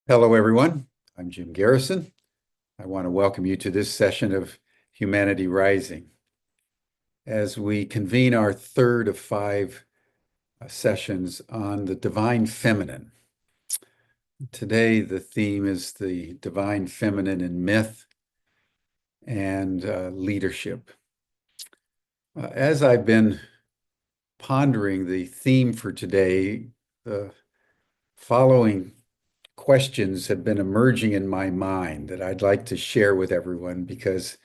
Hello, everyone. I'm Jim Garrison. I want to welcome you to this session of Humanity Rising. As we convene our third of five sessions on the divine feminine. Today, the theme is the divine feminine in myth and leadership. As I've been pondering the theme for today, the following questions have been emerging in my mind that I'd like to share with everyone because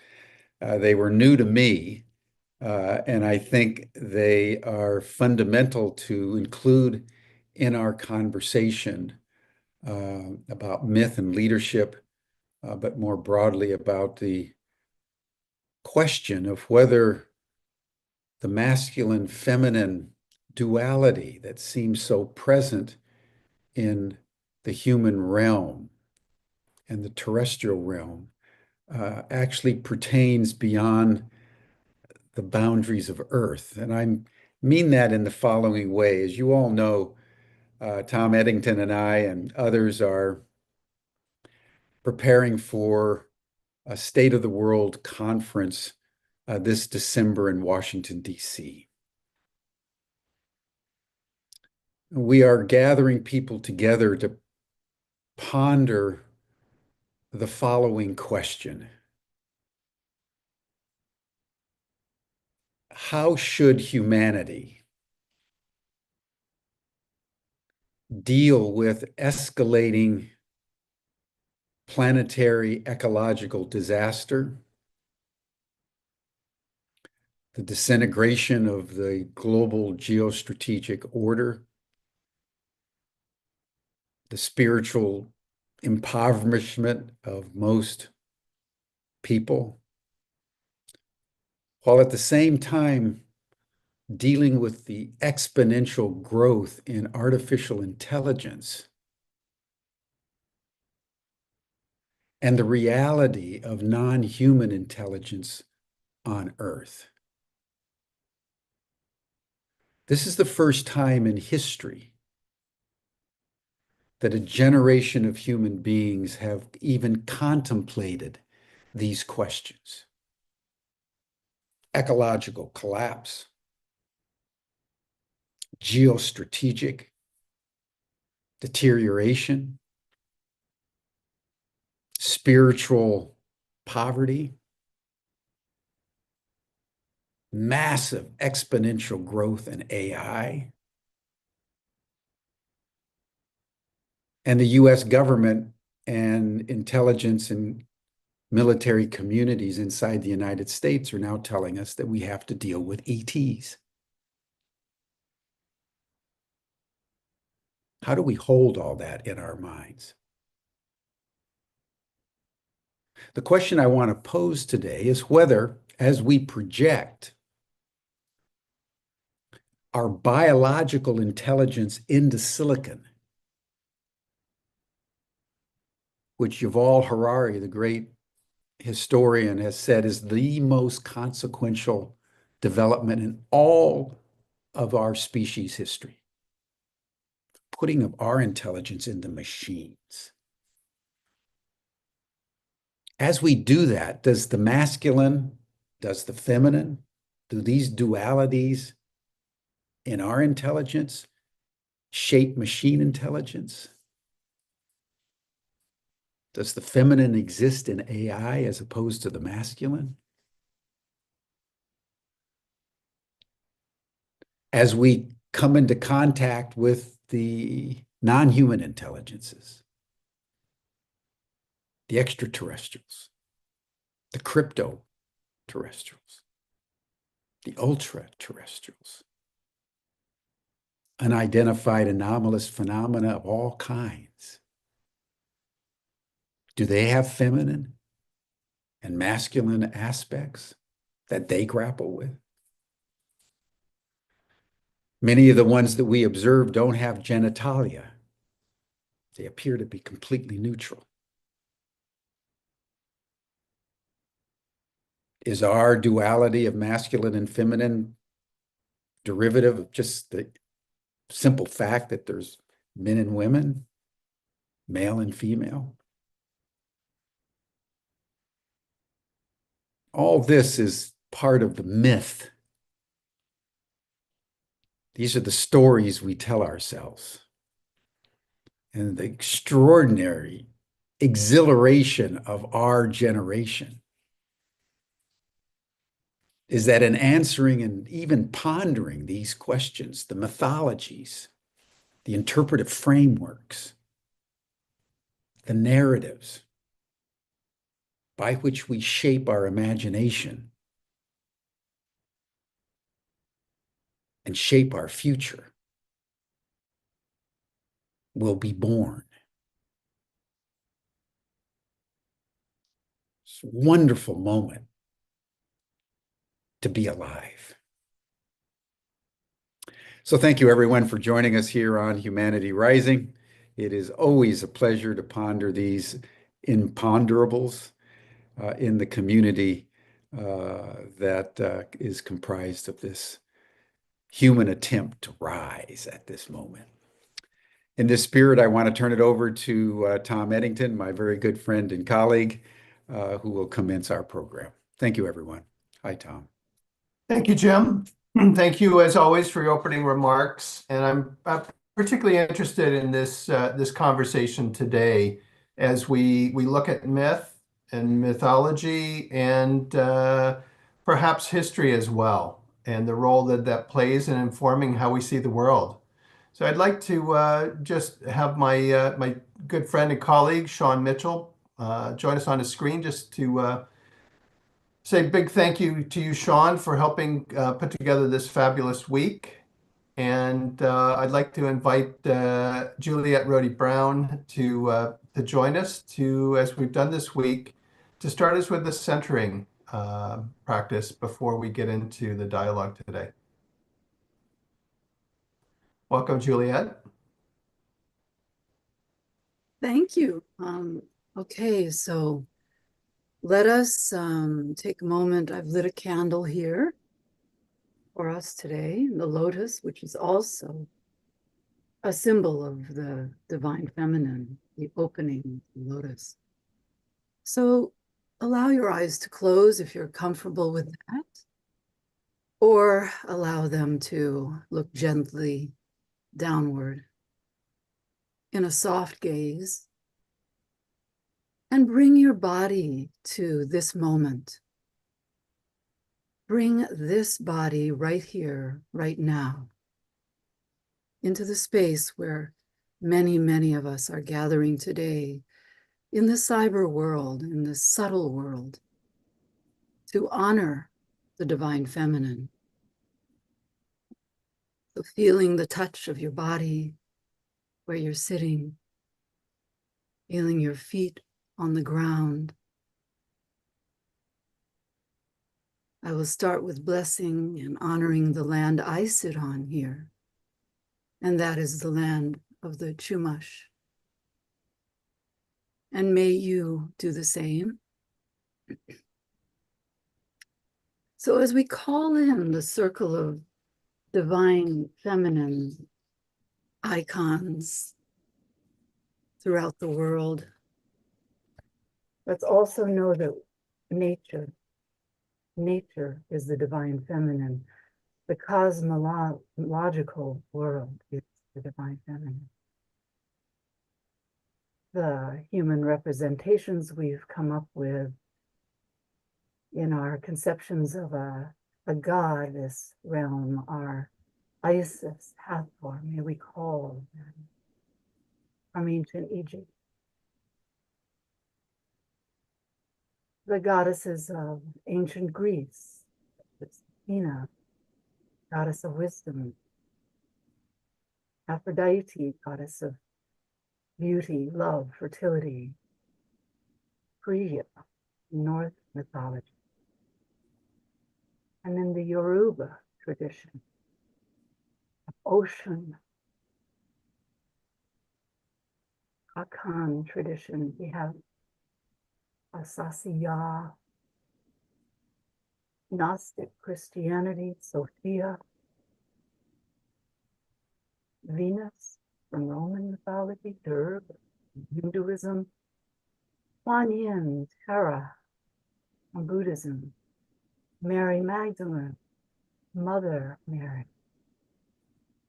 they were new to me, and I think they are fundamental to include in our conversation about myth and leadership, but more broadly about the question of whether the masculine-feminine duality that seems so present in the human realm and the terrestrial realm actually pertains beyond the boundaries of Earth. And I mean that in the following way. As you all know, Tom Eddington and I and others are preparing for a State of the World conference this December in Washington, D.C. We are gathering people together to ponder the following question. How should humanity deal with escalating planetary ecological disaster, the disintegration of the global geostrategic order, the spiritual impoverishment of most people, while at the same time dealing with the exponential growth in artificial intelligence and the reality of non-human intelligence on Earth. This is the first time in history that a generation of human beings have even contemplated these questions. Ecological collapse, geostrategic deterioration, spiritual poverty, massive exponential growth in AI, and the US government and intelligence and military communities inside the United States are now telling us that we have to deal with ETs. How do we hold all that in our minds? The question I want to pose today is whether, as we project our biological intelligence into silicon, which Yuval Harari, the great historian, has said is the most consequential development in all of our species history, putting of our intelligence into machines. As we do that, does the masculine, does the feminine, do these dualities in our intelligence shape machine intelligence? Does the feminine exist in AI as opposed to the masculine? As we come into contact with the non-human intelligences, the extraterrestrials, the crypto-terrestrials, the ultra-terrestrials, unidentified anomalous phenomena of all kinds. Do they have feminine and masculine aspects that they grapple with? Many of the ones that we observe don't have genitalia. They appear to be completely neutral. Is our duality of masculine and feminine derivative of just the simple fact that there's men and women? male and female. All this is part of the myth. These are the stories we tell ourselves. And the extraordinary exhilaration of our generation is that in answering and even pondering these questions, the mythologies, the interpretive frameworks, the narratives by which we shape our imagination and shape our future will be born. It's a wonderful moment to be alive. So thank you everyone for joining us here on Humanity Rising. It is always a pleasure to ponder these imponderables in the community that is comprised of this human attempt to rise at this moment. In this spirit, I want to turn it over to Tom Eddington, my very good friend and colleague, who will commence our program. Thank you, everyone. Hi, Tom. Thank you, Jim. Thank you, as always, for your opening remarks. And I'm particularly interested in this conversation today as we look at myth and mythology and perhaps history as well, and the role that plays in informing how we see the world. So I'd like to just have my good friend and colleague, Sean Mitchell, join us on the screen just to say a big thank you to you, Sean, for helping put together this fabulous week. And I'd like to invite Juliet Rohde-Brown to join us as we've done this week, to start us with the centering practice before we get into the dialogue today. Welcome, Juliet. Thank you. Okay, so let us take a moment. I've lit a candle here for us today, the lotus, which is also a symbol of the divine feminine, the opening lotus. So allow your eyes to close if you're comfortable with that, or allow them to look gently downward in a soft gaze, and bring your body to this moment. Bring this body right here, right now, into the space where many, many of us are gathering today in the cyber world, in the subtle world, to honor the divine feminine. So feeling the touch of your body where you're sitting, feeling your feet on the ground. I will start with blessing and honoring the land I sit on here, and that is the land of the Chumash. And may you do the same. So as we call in the circle of divine feminine icons throughout the world, let's also know that nature is the divine feminine. The cosmological world is the divine feminine. The human representations we've come up with in our conceptions of a goddess realm are Isis, Hathor, may we call them, from ancient Egypt. The goddesses of ancient Greece, Athena, goddess of wisdom, Aphrodite, goddess of beauty, love, fertility, Priya, North mythology. And in the Yoruba tradition, ocean, Akan tradition, we have Asasiya, Gnostic Christianity, Sophia, Venus from Roman mythology, Derb, Hinduism, Kuan Yin, Tara, from Buddhism, Mary Magdalene, Mother Mary,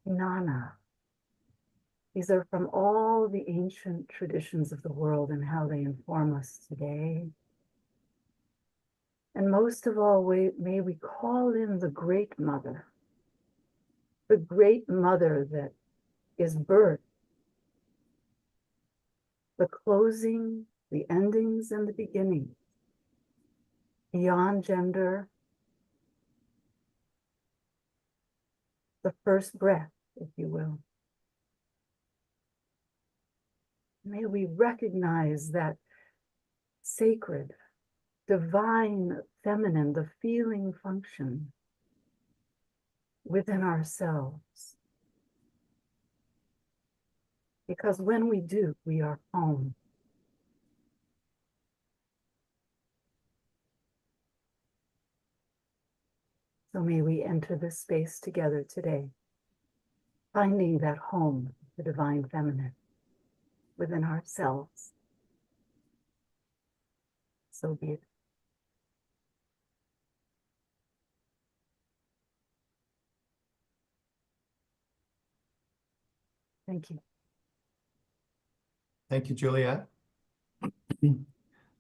Nana. These are from all the ancient traditions of the world and how they inform us today. And most of all, may we call in the Great Mother that is birth, the closing, the endings, and the beginnings, beyond gender, the first breath, if you will. May we recognize that sacred, divine feminine, the feeling function within ourselves. Because when we do, we are home. So may we enter this space together today, finding that home, the divine feminine, within ourselves. So be it. Thank you. Thank you, Juliet.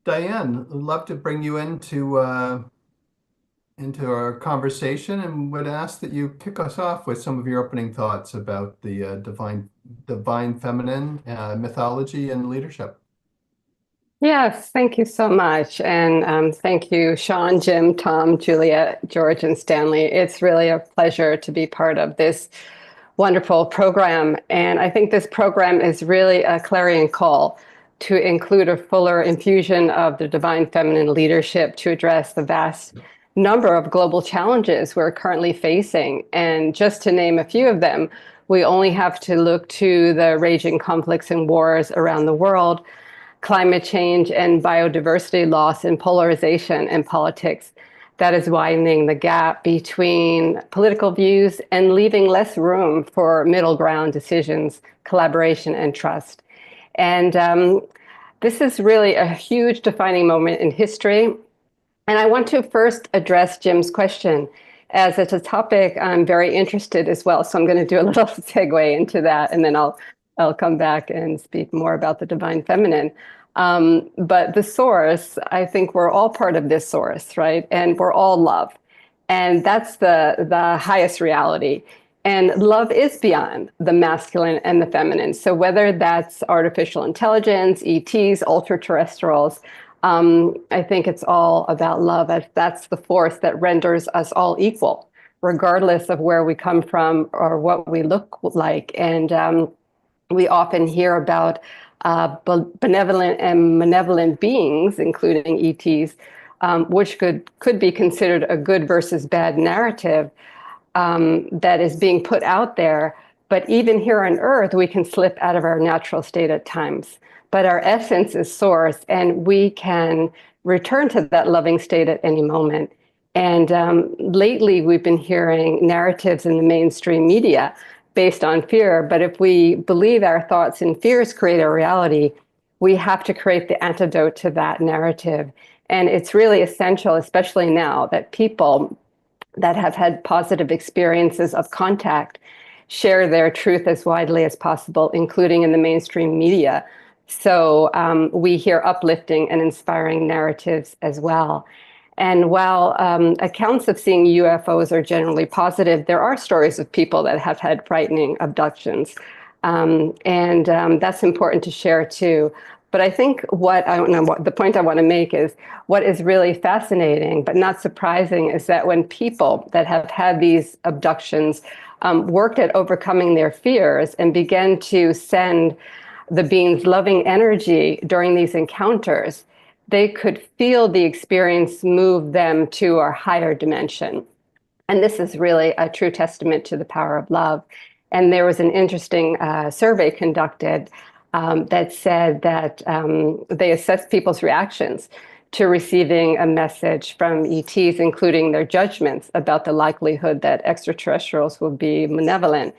Diane, I'd love to bring you into our conversation and would ask that you kick us off with some of your opening thoughts about the divine feminine, mythology and leadership. Yes, thank you so much. And thank you, Sean, Jim, Tom, Juliet, George, and Stanley. It's really a pleasure to be part of this wonderful program. And I think this program is really a clarion call to include a fuller infusion of the divine feminine leadership to address the vast number of global challenges we're currently facing. And just to name a few of them, we only have to look to the raging conflicts and wars around the world, climate change and biodiversity loss and polarization in politics that is widening the gap between political views and leaving less room for middle ground decisions, collaboration, and trust. And this is really a huge defining moment in history. And I want to first address Jim's question, as it's a topic I'm very interested as well. So I'm going to do a little segue into that, and then I'll come back and speak more about the divine feminine. But the source, I think we're all part of this source, right? And we're all love. And that's the highest reality. And love is beyond the masculine and the feminine. So whether that's artificial intelligence, ETs, ultra-terrestrials, I think it's all about love. That's the force that renders us all equal, regardless of where we come from or what we look like. And we often hear about benevolent and malevolent beings, including ETs, which could be considered a good versus bad narrative that is being put out there. But even here on Earth, we can slip out of our natural state at times. But our essence is source, and we can return to that loving state at any moment. And lately, we've been hearing narratives in the mainstream media based on fear. But if we believe our thoughts and fears create a reality, we have to create the antidote to that narrative. And it's really essential, especially now, that people that have had positive experiences of contact share their truth as widely as possible, including in the mainstream media. So we hear uplifting and inspiring narratives as well. And while accounts of seeing UFOs are generally positive, there are stories of people that have had frightening abductions. And that's important to share too. But I think the point I want to make is what is really fascinating, but not surprising, is that when people that have had these abductions worked at overcoming their fears and began to send the beings loving energy during these encounters, they could feel the experience move them to a higher dimension. And this is really a true testament to the power of love. And there was an interesting survey conducted that said that they assessed people's reactions to receiving a message from ETs, including their judgments about the likelihood that extraterrestrials will be malevolent.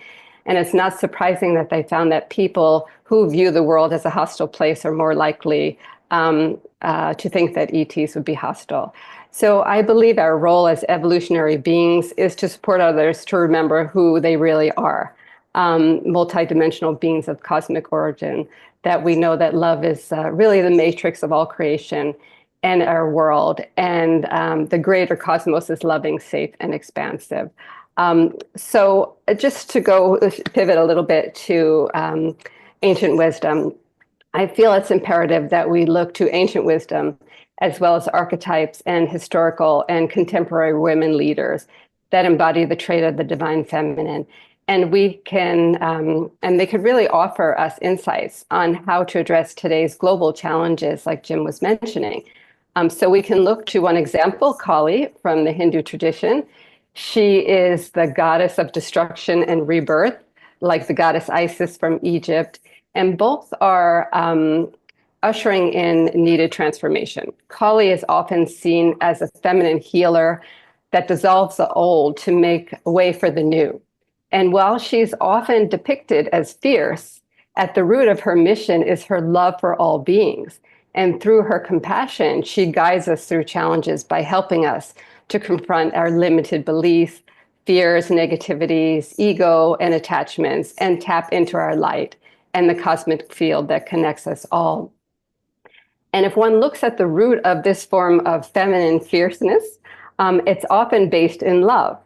And it's not surprising that they found that people who view the world as a hostile place are more likely to think that ETs would be hostile. So I believe our role as evolutionary beings is to support others to remember who they really are, multidimensional beings of cosmic origin, that we know that love is really the matrix of all creation and our world, and the greater cosmos is loving, safe, and expansive. So just to pivot a little bit to ancient wisdom, I feel it's imperative that we look to ancient wisdom as well as archetypes and historical and contemporary women leaders that embody the trait of the divine feminine. And we can, and they could really offer us insights on how to address today's global challenges, like Jim was mentioning. So we can look to one example, Kali, from the Hindu tradition. She is the goddess of destruction and rebirth, like the goddess Isis from Egypt. And both are ushering in needed transformation. Kali is often seen as a feminine healer that dissolves the old to make way for the new. And while she's often depicted as fierce, at the root of her mission is her love for all beings. And through her compassion, she guides us through challenges by helping us to confront our limited beliefs, fears, negativities, ego, and attachments, and tap into our light and the cosmic field that connects us all. And if one looks at the root of this form of feminine fierceness, it's often based in love.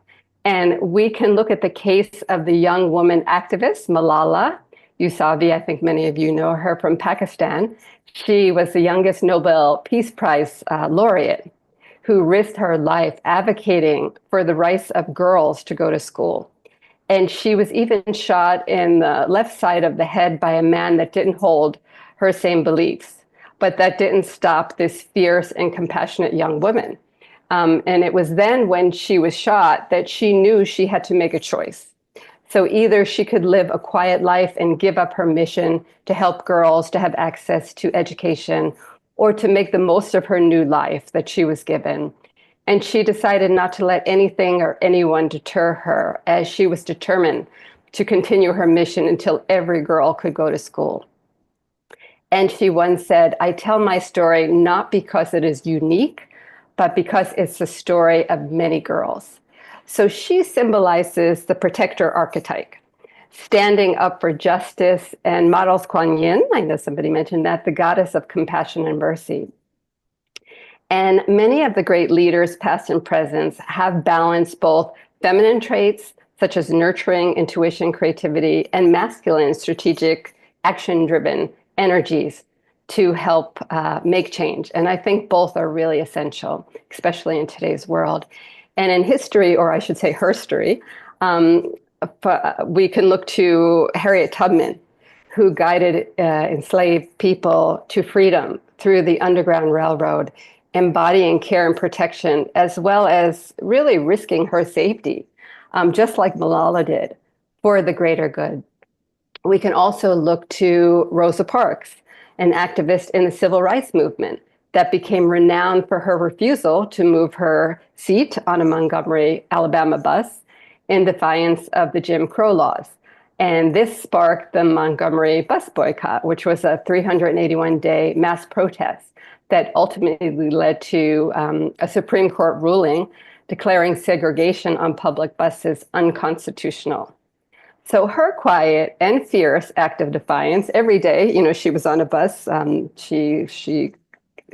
And we can look at the case of the young woman activist, Malala Yousafzai. I think many of you know her, from Pakistan. She was the youngest Nobel Peace Prize laureate who risked her life advocating for the rights of girls to go to school. And she was even shot in the left side of the head by a man that didn't hold her same beliefs. But that didn't stop this fierce and compassionate young woman. And it was then when she was shot that she knew she had to make a choice. So either she could live a quiet life and give up her mission to help girls to have access to education, or to make the most of her new life that she was given. And she decided not to let anything or anyone deter her, as she was determined to continue her mission until every girl could go to school. And she once said, "I tell my story not because it is unique, but because it's the story of many girls." So she symbolizes the protector archetype, standing up for justice, and models Kuan Yin, I know somebody mentioned that, the goddess of compassion and mercy. And many of the great leaders, past and present, have balanced both feminine traits, such as nurturing, intuition, creativity, and masculine, strategic, action-driven energies to help make change. And I think both are really essential, especially in today's world. And in history, or I should say herstory, we can look to Harriet Tubman, who guided enslaved people to freedom through the Underground Railroad, embodying care and protection, as well as really risking her safety, just like Malala did, for the greater good. We can also look to Rosa Parks, an activist in the civil rights movement that became renowned for her refusal to move her seat on a Montgomery, Alabama bus in defiance of the Jim Crow laws. And this sparked the Montgomery bus boycott, which was a 381-day mass protest that ultimately led to a Supreme Court ruling declaring segregation on public buses unconstitutional. So her quiet and fierce act of defiance every day, she was on a bus, she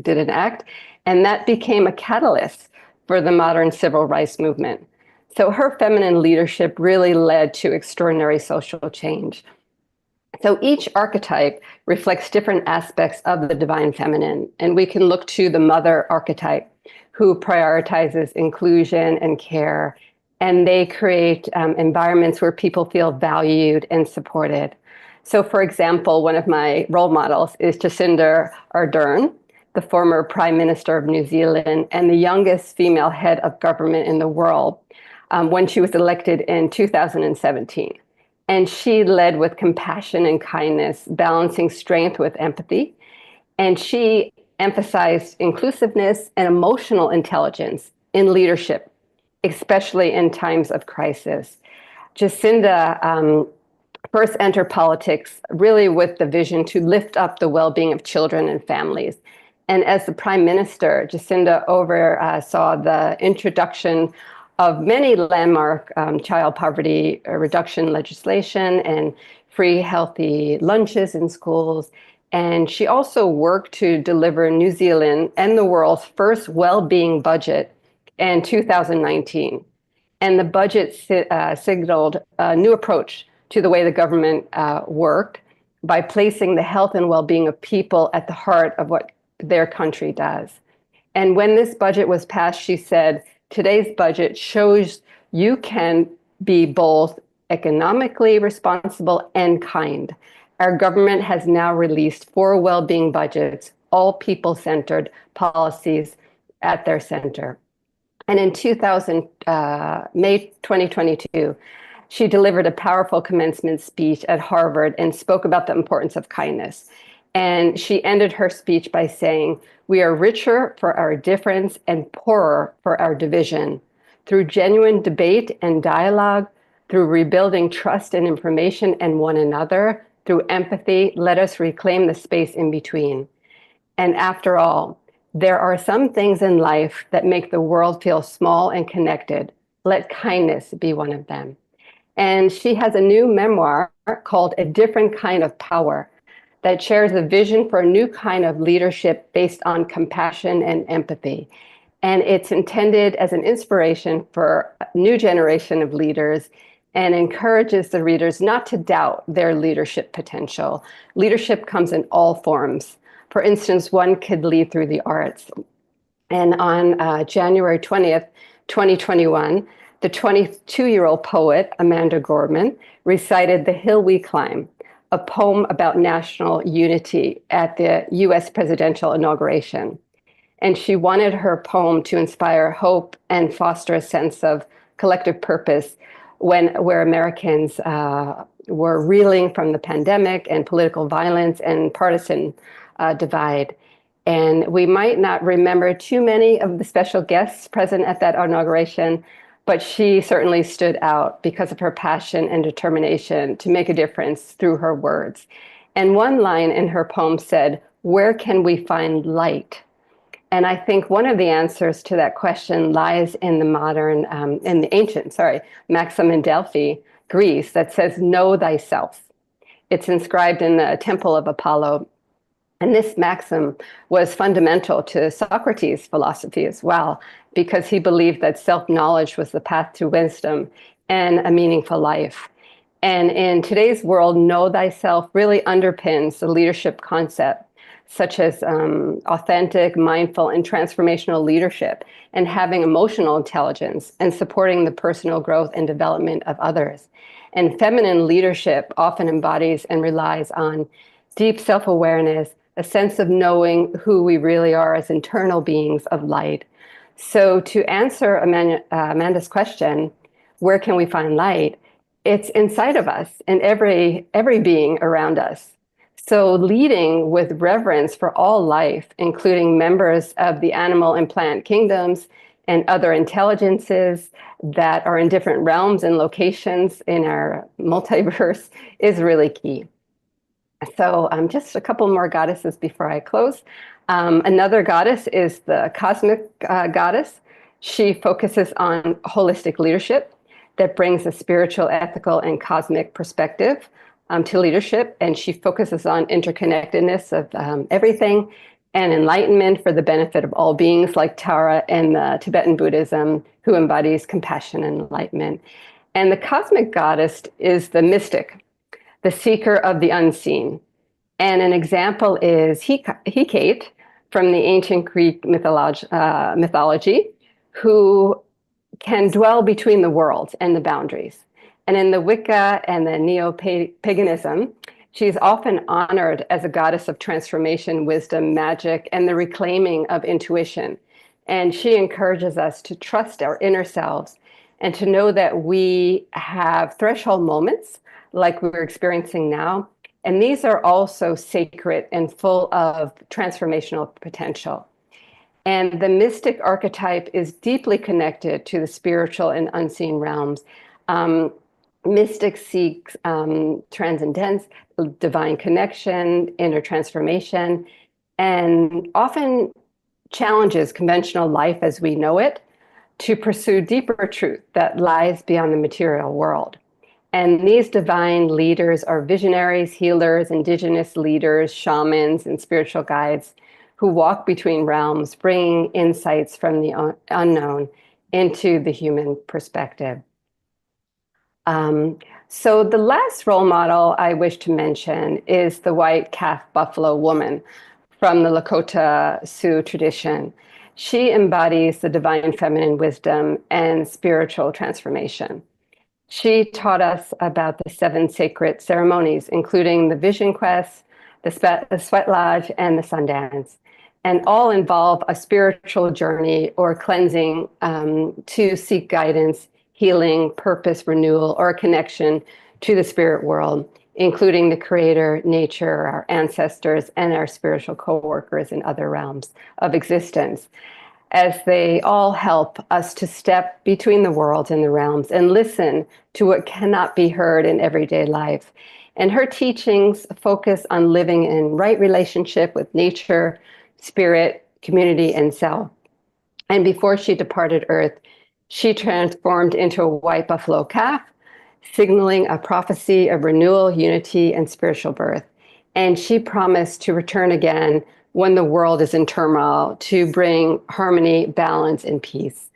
did an act, and that became a catalyst for the modern civil rights movement. So her feminine leadership really led to extraordinary social change. So each archetype reflects different aspects of the divine feminine, and we can look to the mother archetype, who prioritizes inclusion and care, and they create environments where people feel valued and supported. So for example, one of my role models is Jacinda Ardern, the former Prime Minister of New Zealand and the youngest female head of government in the world, when she was elected in 2017. And she led with compassion and kindness, balancing strength with empathy. And she emphasized inclusiveness and emotional intelligence in leadership, especially in times of crisis. Jacinda first entered politics really with the vision to lift up the well-being of children and families. And as the Prime Minister, Jacinda oversaw the introduction of many landmark child poverty reduction legislation and free healthy lunches in schools. And she also worked to deliver New Zealand and the world's first well-being budget in 2019. And the budget signaled a new approach to the way the government worked by placing the health and well-being of people at the heart of what their country does. And when this budget was passed, she said, today's budget shows you can be both economically responsible and kind. Our government has now released 4 well-being budgets, all people-centered policies at their center. And in May 2022, she delivered a powerful commencement speech at Harvard and spoke about the importance of kindness. And she ended her speech by saying, "We are richer for our difference and poorer for our division. Through genuine debate and dialogue, through rebuilding trust and information and one another, through empathy, let us reclaim the space in between. And after all, there are some things in life that make the world feel small and connected. Let kindness be one of them." And she has a new memoir called A Different Kind of Power that shares a vision for a new kind of leadership based on compassion and empathy. And it's intended as an inspiration for a new generation of leaders and encourages the readers not to doubt their leadership potential. Leadership comes in all forms. For instance, one could lead through the arts. And on January 20th, 2021, the 22-year-old poet, Amanda Gorman, recited The Hill We Climb, a poem about national unity at the US presidential inauguration. And she wanted her poem to inspire hope and foster a sense of collective purpose where Americans were reeling from the pandemic and political violence and partisan divide. And we might not remember too many of the special guests present at that inauguration, but she certainly stood out because of her passion and determination to make a difference through her words. And one line in her poem said, "Where can we find light?" And I think one of the answers to that question lies in the ancient maxim in Delphi, Greece, that says, "Know thyself." It's inscribed in the Temple of Apollo. And this maxim was fundamental to Socrates' philosophy as well, because he believed that self-knowledge was the path to wisdom and a meaningful life. And in today's world, know thyself really underpins the leadership concept, such as authentic, mindful, and transformational leadership, and having emotional intelligence and supporting the personal growth and development of others. And feminine leadership often embodies and relies on deep self-awareness, a sense of knowing who we really are as internal beings of light. So to answer Amanda's question, where can we find light? It's inside of us, in every being around us. So leading with reverence for all life, including members of the animal and plant kingdoms and other intelligences that are in different realms and locations in our multiverse, is really key. So just a couple more goddesses before I close. Another goddess is the cosmic goddess. She focuses on holistic leadership that brings a spiritual, ethical, and cosmic perspective to leadership. And she focuses on interconnectedness of everything and enlightenment for the benefit of all beings, like Tara in Tibetan Buddhism, who embodies compassion and enlightenment. And the cosmic goddess is the mystic, the seeker of the unseen. And an example is Hecate from the ancient Greek mythology, who can dwell between the worlds and the boundaries. And in the Wicca and the neo-paganism, she's often honored as a goddess of transformation, wisdom, magic, and the reclaiming of intuition. And she encourages us to trust our inner selves and to know that we have threshold moments like we're experiencing now. And these are also sacred and full of transformational potential. And the mystic archetype is deeply connected to the spiritual and unseen realms. Mystic seeks transcendence, divine connection, inner transformation, and often challenges conventional life as we know it to pursue deeper truth that lies beyond the material world. And these divine leaders are visionaries, healers, indigenous leaders, shamans, and spiritual guides who walk between realms, bringing insights from the unknown into the human perspective. So the last role model I wish to mention is the white calf buffalo woman from the Lakota Sioux tradition. She embodies the divine feminine wisdom and spiritual transformation. She taught us about the 7 sacred ceremonies, including the vision quest, the sweat lodge, and the sun dance, and all involve a spiritual journey or cleansing to seek guidance, healing, purpose, renewal, or a connection to the spirit world, including the creator, nature, our ancestors, and our spiritual co-workers in other realms of existence, as they all help us to step between the worlds and the realms and listen to what cannot be heard in everyday life. And her teachings focus on living in right relationship with nature, spirit, community, and self. And before she departed Earth, she transformed into a white buffalo calf, signaling a prophecy of renewal, unity, and spiritual birth. And she promised to return again when the world is in turmoil to bring harmony, balance, and peace.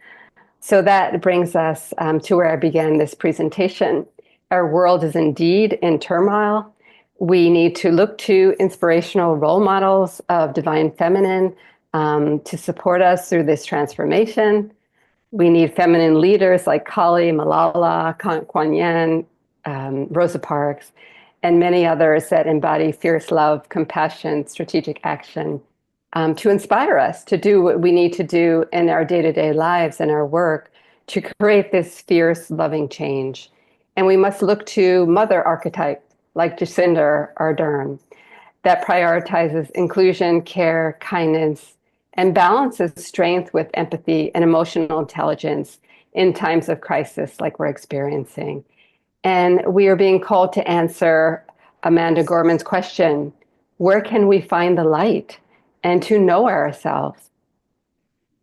So that brings us to where I began this presentation. Our world is indeed in turmoil. We need to look to inspirational role models of divine feminine to support us through this transformation. We need feminine leaders like Kali, Malala, Kuan Yin, Rosa Parks, and many others that embody fierce love, compassion, strategic action to inspire us to do what we need to do in our day-to-day lives and our work to create this fierce, loving change. And we must look to mother archetypes like Jacinda Ardern that prioritizes inclusion, care, kindness, and balances strength with empathy and emotional intelligence in times of crisis like we're experiencing. And we are being called to answer Amanda Gorman's question, where can we find the light and to know ourselves?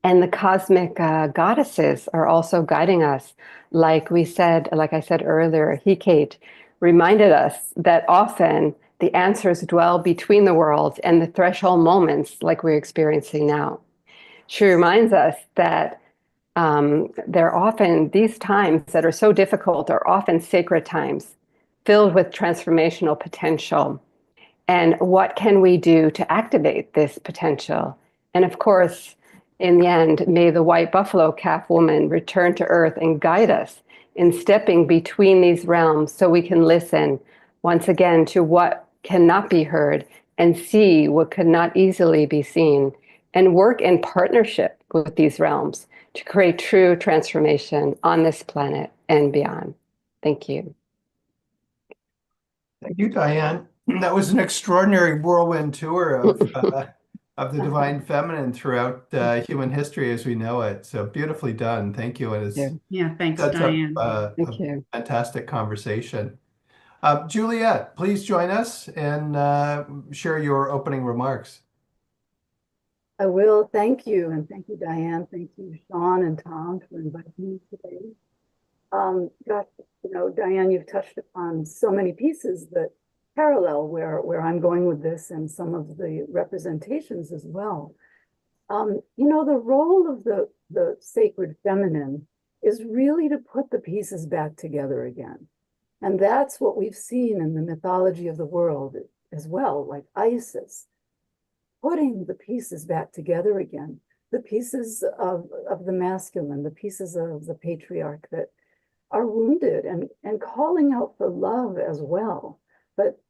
And the cosmic goddesses are also guiding us. Like I said earlier, Hecate reminded us that often the answers dwell between the worlds and the threshold moments like we're experiencing now. She reminds us that they're often, these times that are so difficult are often sacred times filled with transformational potential. And what can we do to activate this potential? And of course, in the end, may the white buffalo calf woman return to earth and guide us in stepping between these realms so we can listen once again to what cannot be heard and see what could not easily be seen, and work in partnership with these realms to create true transformation on this planet and beyond. Thank you. Thank you, Diane. That was an extraordinary whirlwind tour of the divine feminine throughout human history as we know it. So beautifully done. Thank you. And Yeah, thanks, sets Diane. up Thank you. fantastic conversation. Juliet, please join us and share your opening remarks. I will. Thank you. And thank you, Diane. Thank you, Sean and Tom, for inviting me today. Gosh, Diane, you've touched upon so many pieces that parallel where I'm going with this and some of the representations as well. The role of the sacred feminine is really to put the pieces back together again. And that's what we've seen in the mythology of the world as well, like Isis, putting the pieces back together again, the pieces of the masculine, the pieces of the patriarch that are wounded and calling out for love as well. But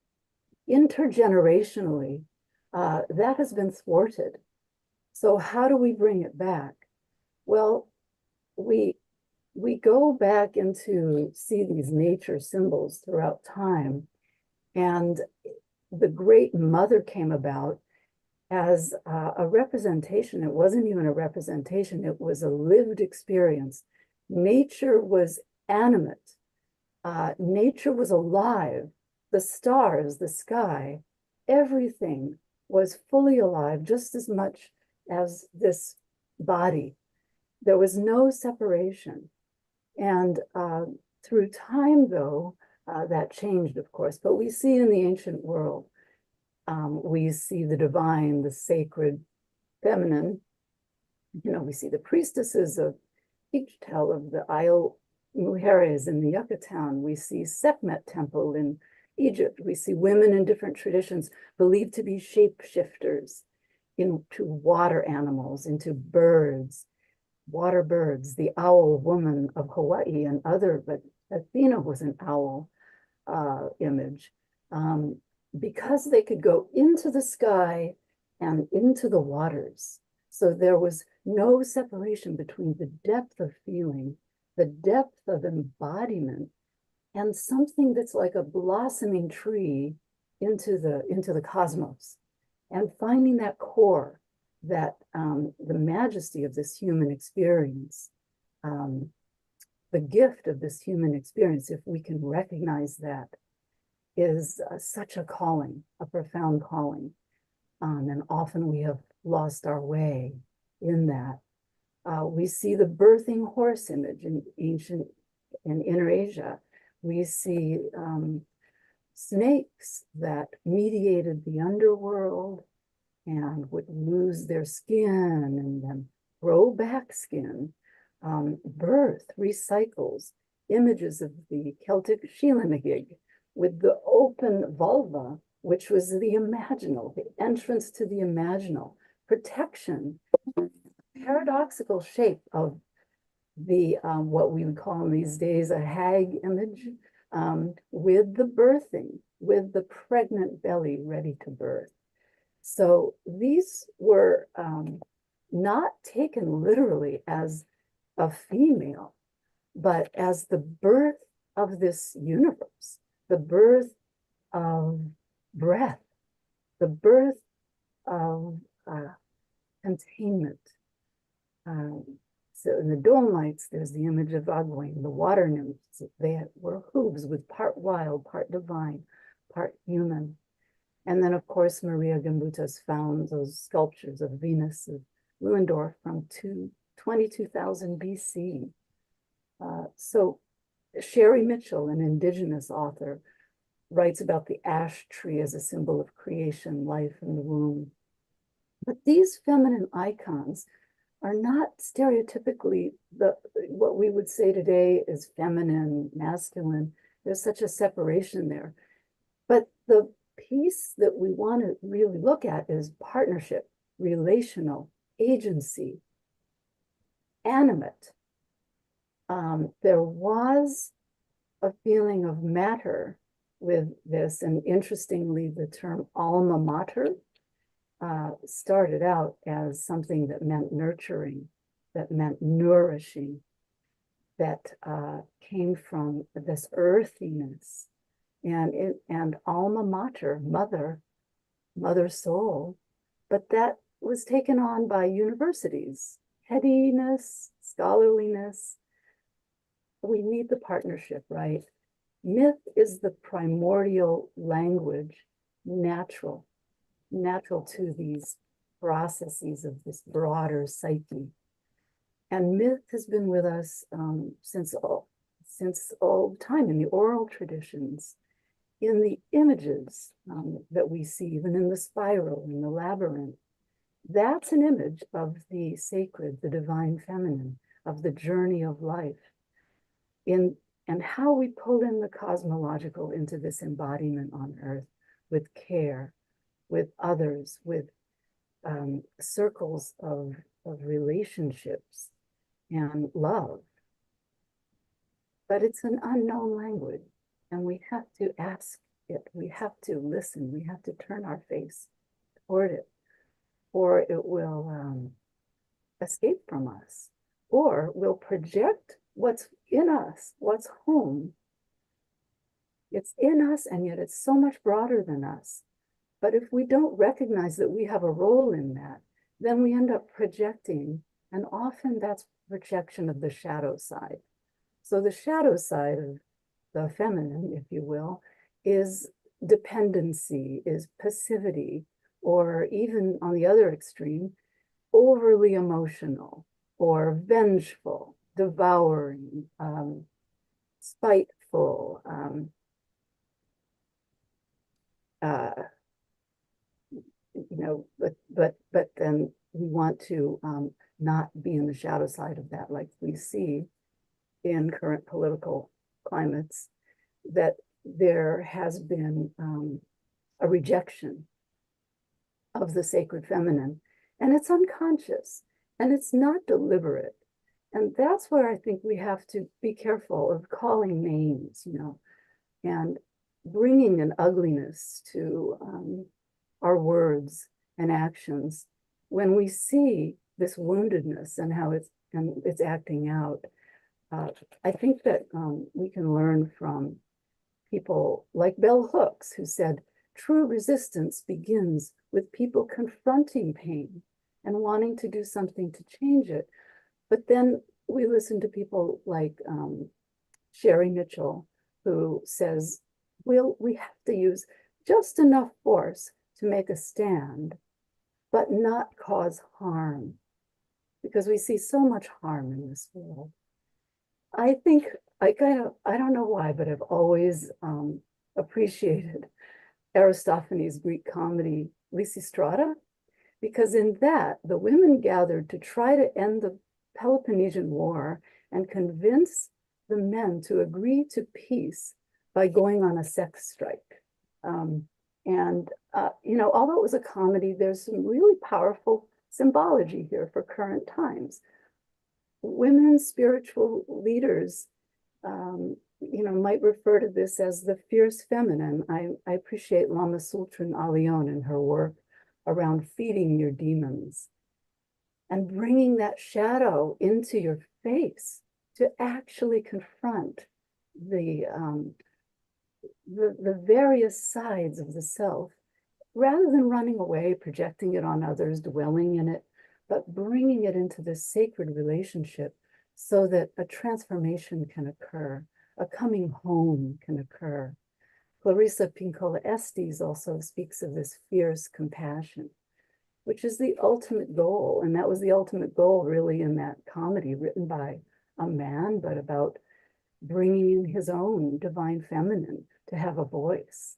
intergenerationally, that has been thwarted. So how do we bring it back? Well, we go back into see these nature symbols throughout time. And the Great Mother came about as a representation. It wasn't even a representation, it was a lived experience. Nature was animate, nature was alive. The stars, the sky, everything was fully alive just as much as this body. There was no separation. And through time, though, that changed, of course. But we see in the ancient world, we see the divine, the sacred, feminine. You know, we see the priestesses of Ixchel, of the Isle Mujeres in the Yucatan. We see Sekhmet Temple in Egypt. We see women in different traditions believed to be shapeshifters into water animals, into birds, water birds, the owl woman of Hawaii and other, but Athena was an owl image, because they could go into the sky and into the waters. So there was no separation between the depth of feeling, the depth of embodiment, and something that's like a blossoming tree into the cosmos, and finding that core, that the majesty of this human experience, the gift of this human experience, if we can recognize that, is such a calling, a profound calling. And often we have lost our way in that. We see the birthing horse image in ancient and Inner Asia. We see snakes that mediated the underworld and would lose their skin and then grow back skin. Birth recycles images of the Celtic Sheelanigig with the open vulva, which was the imaginal, the entrance to the imaginal, protection, paradoxical shape of the what we would call in these days a hag image, with the birthing, with the pregnant belly ready to birth. So these were not taken literally as a female, but as the birth of this universe, the birth of breath, the birth of containment. So in the Dolomites, there's the image of Agwine, the water nymphs. They were hooves with part wild, part divine, part human. And then, of course, Maria Gimbutas found those sculptures of Venus of Lewendorf from 22,000 BC. So Sherry Mitchell, an indigenous author, writes about the ash tree as a symbol of creation, life in the womb. But these feminine icons are not stereotypically what we would say today is feminine, masculine. There's such a separation there. But the piece that we want to really look at is partnership, relational, agency, animate. There was a feeling of matter with this, and interestingly, the term alma mater started out as something that meant nurturing, that meant nourishing, that came from this earthiness, and alma mater, mother soul, but that was taken on by universities, headiness, scholarliness. We need the partnership, right? Myth is the primordial language, natural to these processes of this broader psyche. And myth has been with us since all time, in the oral traditions, in the images that we see, even in the spiral, in the labyrinth. That's an image of the sacred, the divine feminine, of the journey of life, and how we pull in the cosmological into this embodiment on earth with care, with others, with circles of relationships and love. But it's an unknown language, and we have to ask it. We have to listen. We have to turn our face toward it, or it will escape from us, or we'll project what's in us, what's home. It's in us, and yet it's so much broader than us. But if we don't recognize that we have a role in that, then we end up projecting, and often that's projection of the shadow side. So the shadow side of the feminine, if you will, is dependency, is passivity, or even on the other extreme, overly emotional or vengeful, devouring, spiteful, but then we want to not be in the shadow side of that, like we see in current political climates, that there has been a rejection of the sacred feminine, and it's unconscious and it's not deliberate. And that's where I think we have to be careful of calling names, and bringing an ugliness to our words and actions when we see this woundedness and how it's acting out. I think that we can learn from people like Bell Hooks, who said, true resistance begins with people confronting pain and wanting to do something to change it. But then we listen to people like Sherry Mitchell, who says, we have to use just enough force to make a stand, but not cause harm, because we see so much harm in this world. I think I don't know why, but I've always appreciated Aristophanes' Greek comedy, Lysistrata, because in that, the women gathered to try to end the Peloponnesian War and convince the men to agree to peace by going on a sex strike. Although it was a comedy, there's some really powerful symbology here for current times. Women spiritual leaders, might refer to this as the fierce feminine. I appreciate Lama Sultan Alion and her work around feeding your demons and bringing that shadow into your face to actually confront the various sides of the self, rather than running away, projecting it on others, dwelling in it, but bringing it into this sacred relationship so that a transformation can occur, a coming home can occur. Clarissa Pinkola Estes also speaks of this fierce compassion, which is the ultimate goal. And that was the ultimate goal, really, in that comedy written by a man, but about bringing in his own divine feminine to have a voice.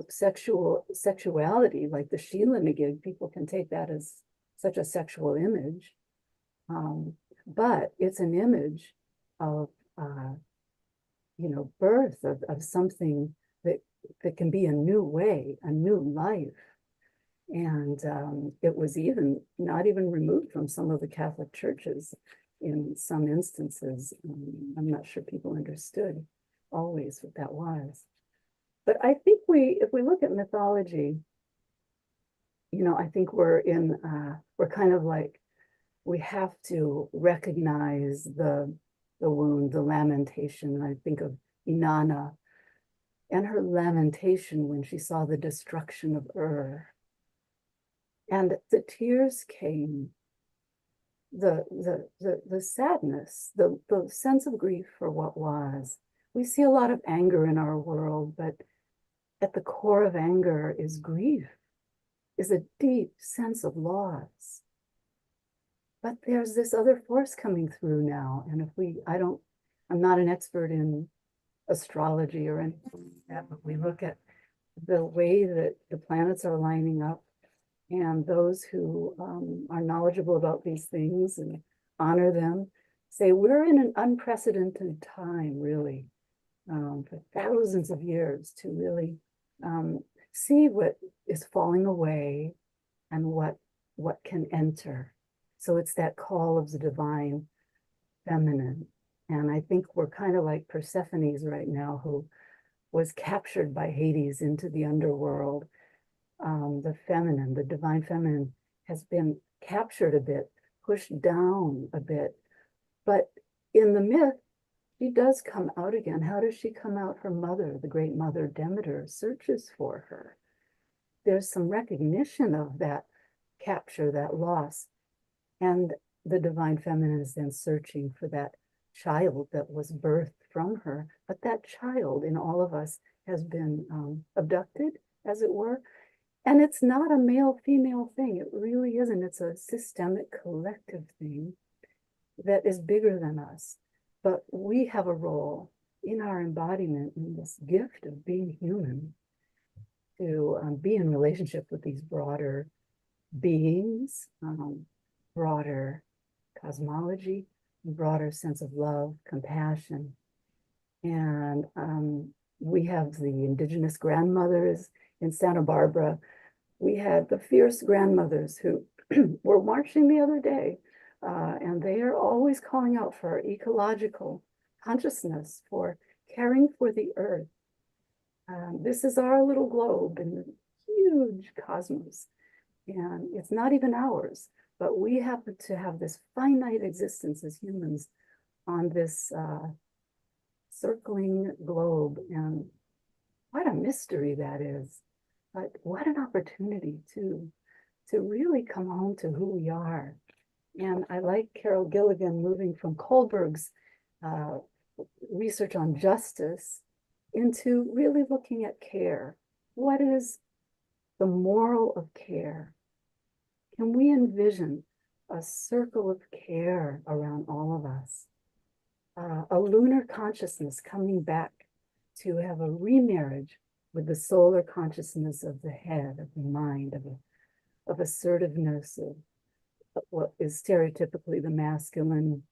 Sexuality, like the Sheila Nagig, people can take that as such a sexual image, but it's an image of, birth, of something that can be a new way, a new life. And it was not even removed from some of the Catholic churches in some instances. I'm not sure people understood always what that was. But I think if we look at mythology, I think we're kind of like, we have to recognize the wound, the lamentation. I think of Inanna and her lamentation when she saw the destruction of Ur. And the tears came, the sadness, the sense of grief for what was. We see a lot of anger in our world, but at the core of anger is grief, is a deep sense of loss. But there's this other force coming through now. And I'm not an expert in astrology or anything like that, but we look at the way that the planets are lining up, and those who are knowledgeable about these things and honor them say we're in an unprecedented time, really, for thousands of years, to really see what is falling away and what can enter. So it's that call of the divine feminine. And I think we're kind of like Persephone's right now, who was captured by Hades into the underworld. The feminine, the divine feminine, has been captured a bit, pushed down a bit. But in the myth, she does come out again. How does she come out? Her mother, the great mother Demeter, searches for her. There's some recognition of that capture, that loss. And the divine feminine is then searching for that child that was birthed from her, but that child in all of us has been abducted, as it were. And it's not a male-female thing. It really isn't. It's a systemic collective thing that is bigger than us. But we have a role in our embodiment in this gift of being human to be in relationship with these broader beings, broader cosmology, broader sense of love, compassion. And we have the indigenous grandmothers in Santa Barbara. We had the fierce grandmothers who were marching the other day, and they are always calling out for ecological consciousness, for caring for the earth. This is our little globe in the huge cosmos, and it's not even ours, but we happen to have this finite existence as humans on this circling globe, and what a mystery that is. But what an opportunity to really come home to who we are. And I like Carol Gilligan moving from Kohlberg's research on justice into really looking at care. What is the moral of care? Can we envision a circle of care around all of us? A lunar consciousness coming back to have a remarriage with the solar consciousness of the head, of the mind, of assertiveness, of what is stereotypically the masculine,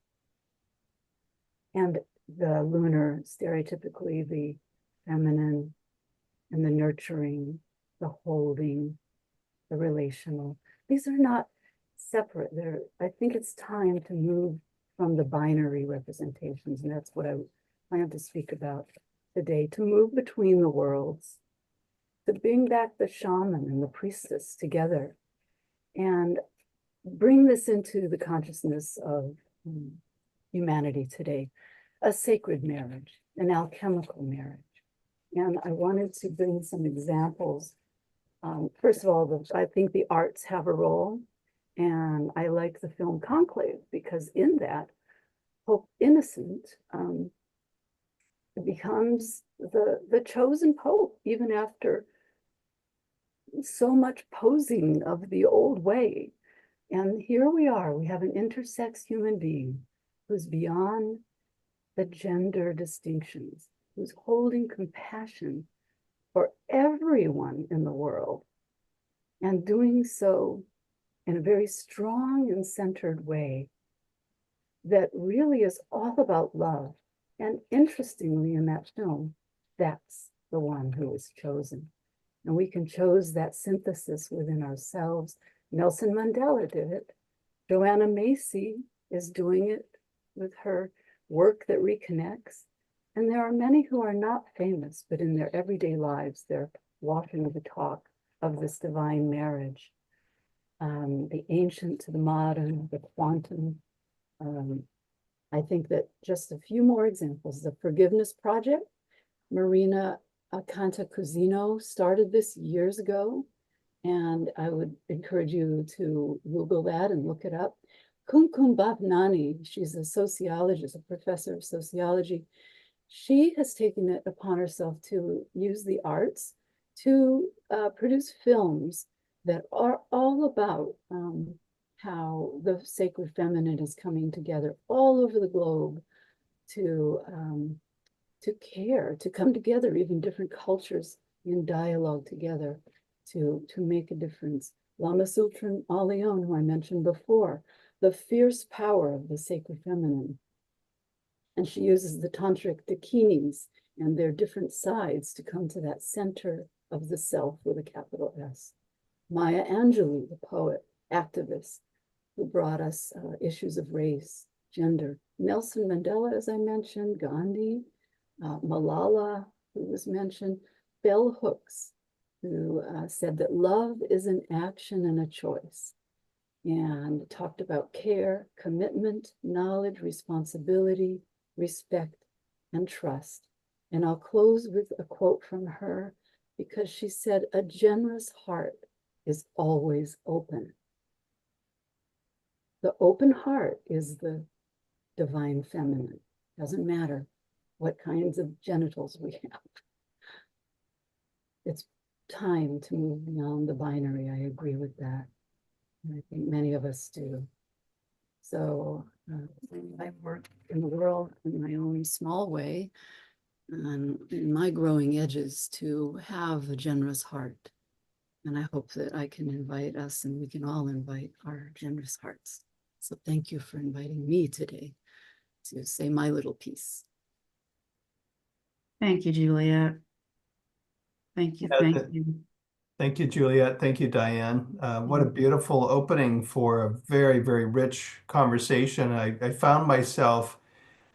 and the lunar, stereotypically the feminine, and the nurturing, the holding, the relational. These are not separate. I think it's time to move from the binary representations, and that's what I plan to speak about today, to move between the worlds, to bring back the shaman and the priestess together, and bring this into the consciousness of humanity today, a sacred marriage, an alchemical marriage. And I wanted to bring some examples. First of all, I think the arts have a role, and I like the film Conclave, because in that, Pope Innocent becomes the chosen pope, even after so much posing of the old way. And here we are, we have an intersex human being who's beyond the gender distinctions, who's holding compassion for everyone in the world, and doing so in a very strong and centered way that really is all about love. And interestingly, in that film, that's the one who is chosen. And we can choose that synthesis within ourselves. Nelson Mandela did it. Joanna Macy is doing it with her work that reconnects. And there are many who are not famous, but in their everyday lives, they're walking the talk of this divine marriage. The ancient to the modern, the quantum. I think that just a few more examples. The Forgiveness Project, Marina Cantacuzino started this years ago, and I would encourage you to Google that and look it up. Kumkum Bhavnani, she's a sociologist, a professor of sociology. She has taken it upon herself to use the arts to produce films that are all about how the sacred feminine is coming together all over the globe to care, to come together, even different cultures in dialogue together to make a difference. Lama Sultan Alion, who I mentioned before, the fierce power of the sacred feminine. And she uses the tantric dakinis and their different sides to come to that center of the self with a capital S. Maya Angelou, the poet, activist, who brought us issues of race, gender. Nelson Mandela, as I mentioned, Gandhi, Malala, who was mentioned, Bell Hooks, who said that love is an action and a choice, and talked about care, commitment, knowledge, responsibility, respect, and trust. And I'll close with a quote from her, because she said, "A generous heart is always open." The open heart is the divine feminine. Doesn't matter what kinds of genitals we have. It's time to move beyond the binary. I agree with that. And I think many of us do. So I work in the world in my own small way, and in my growing edges, to have a generous heart. And I hope that I can invite us, and we can all invite our generous hearts. So thank you for inviting me today to say my little piece. Thank you, Juliet. Thank you. Thank you. Thank you, Juliet. Thank you, Diane. What a beautiful opening for a very, very rich conversation. I found myself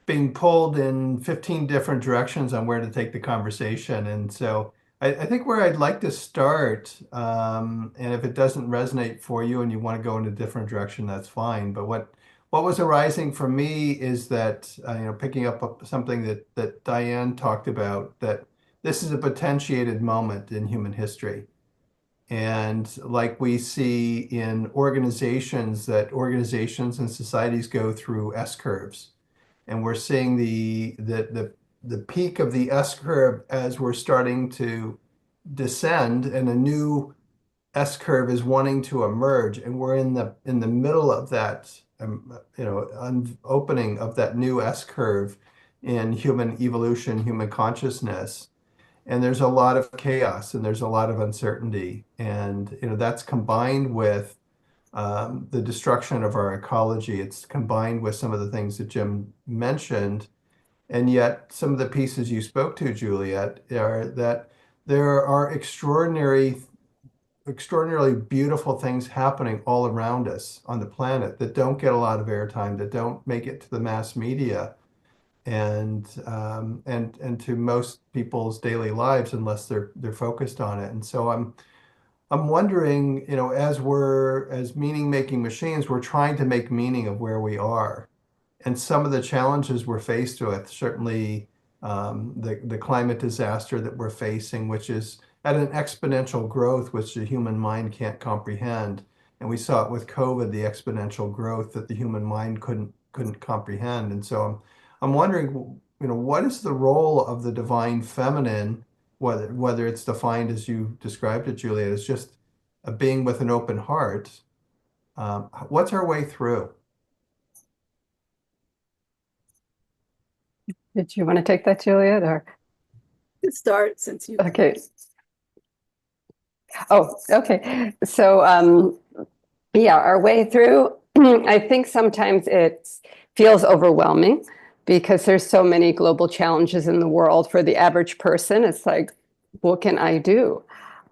being pulled in 15 different directions on where to take the conversation. And so I think where I'd like to start, and if it doesn't resonate for you and you want to go in a different direction, that's fine. But what was arising for me is that, picking up something that Diane talked about, that this is a potentiated moment in human history. And like we see in organizations, that organizations and societies go through S curves. And we're seeing the peak of the S curve as we're starting to descend, and a new S curve is wanting to emerge. And we're in the middle of that, opening of that new S curve in human evolution, human consciousness. And there's a lot of chaos and there's a lot of uncertainty. And that's combined with the destruction of our ecology. It's combined with some of the things that Jim mentioned. And yet some of the pieces you spoke to, Juliet, are that there are extraordinarily beautiful things happening all around us on the planet that don't get a lot of airtime, that don't make it to the mass media. And to most people's daily lives unless they're focused on it. And so I'm wondering, as meaning-making machines, we're trying to make meaning of where we are. And some of the challenges we're faced with, certainly the climate disaster that we're facing, which is at an exponential growth, which the human mind can't comprehend. And we saw it with COVID, the exponential growth that the human mind couldn't comprehend. And so I'm wondering, what is the role of the divine feminine, whether it's defined as you described it, Juliet, as just a being with an open heart? What's our way through? Did you want to take that, Juliet, or? Start since you. Okay. Oh, okay. So, yeah, our way through, I think sometimes it feels overwhelming because there's so many global challenges in the world. For the average person, it's like, what can I do?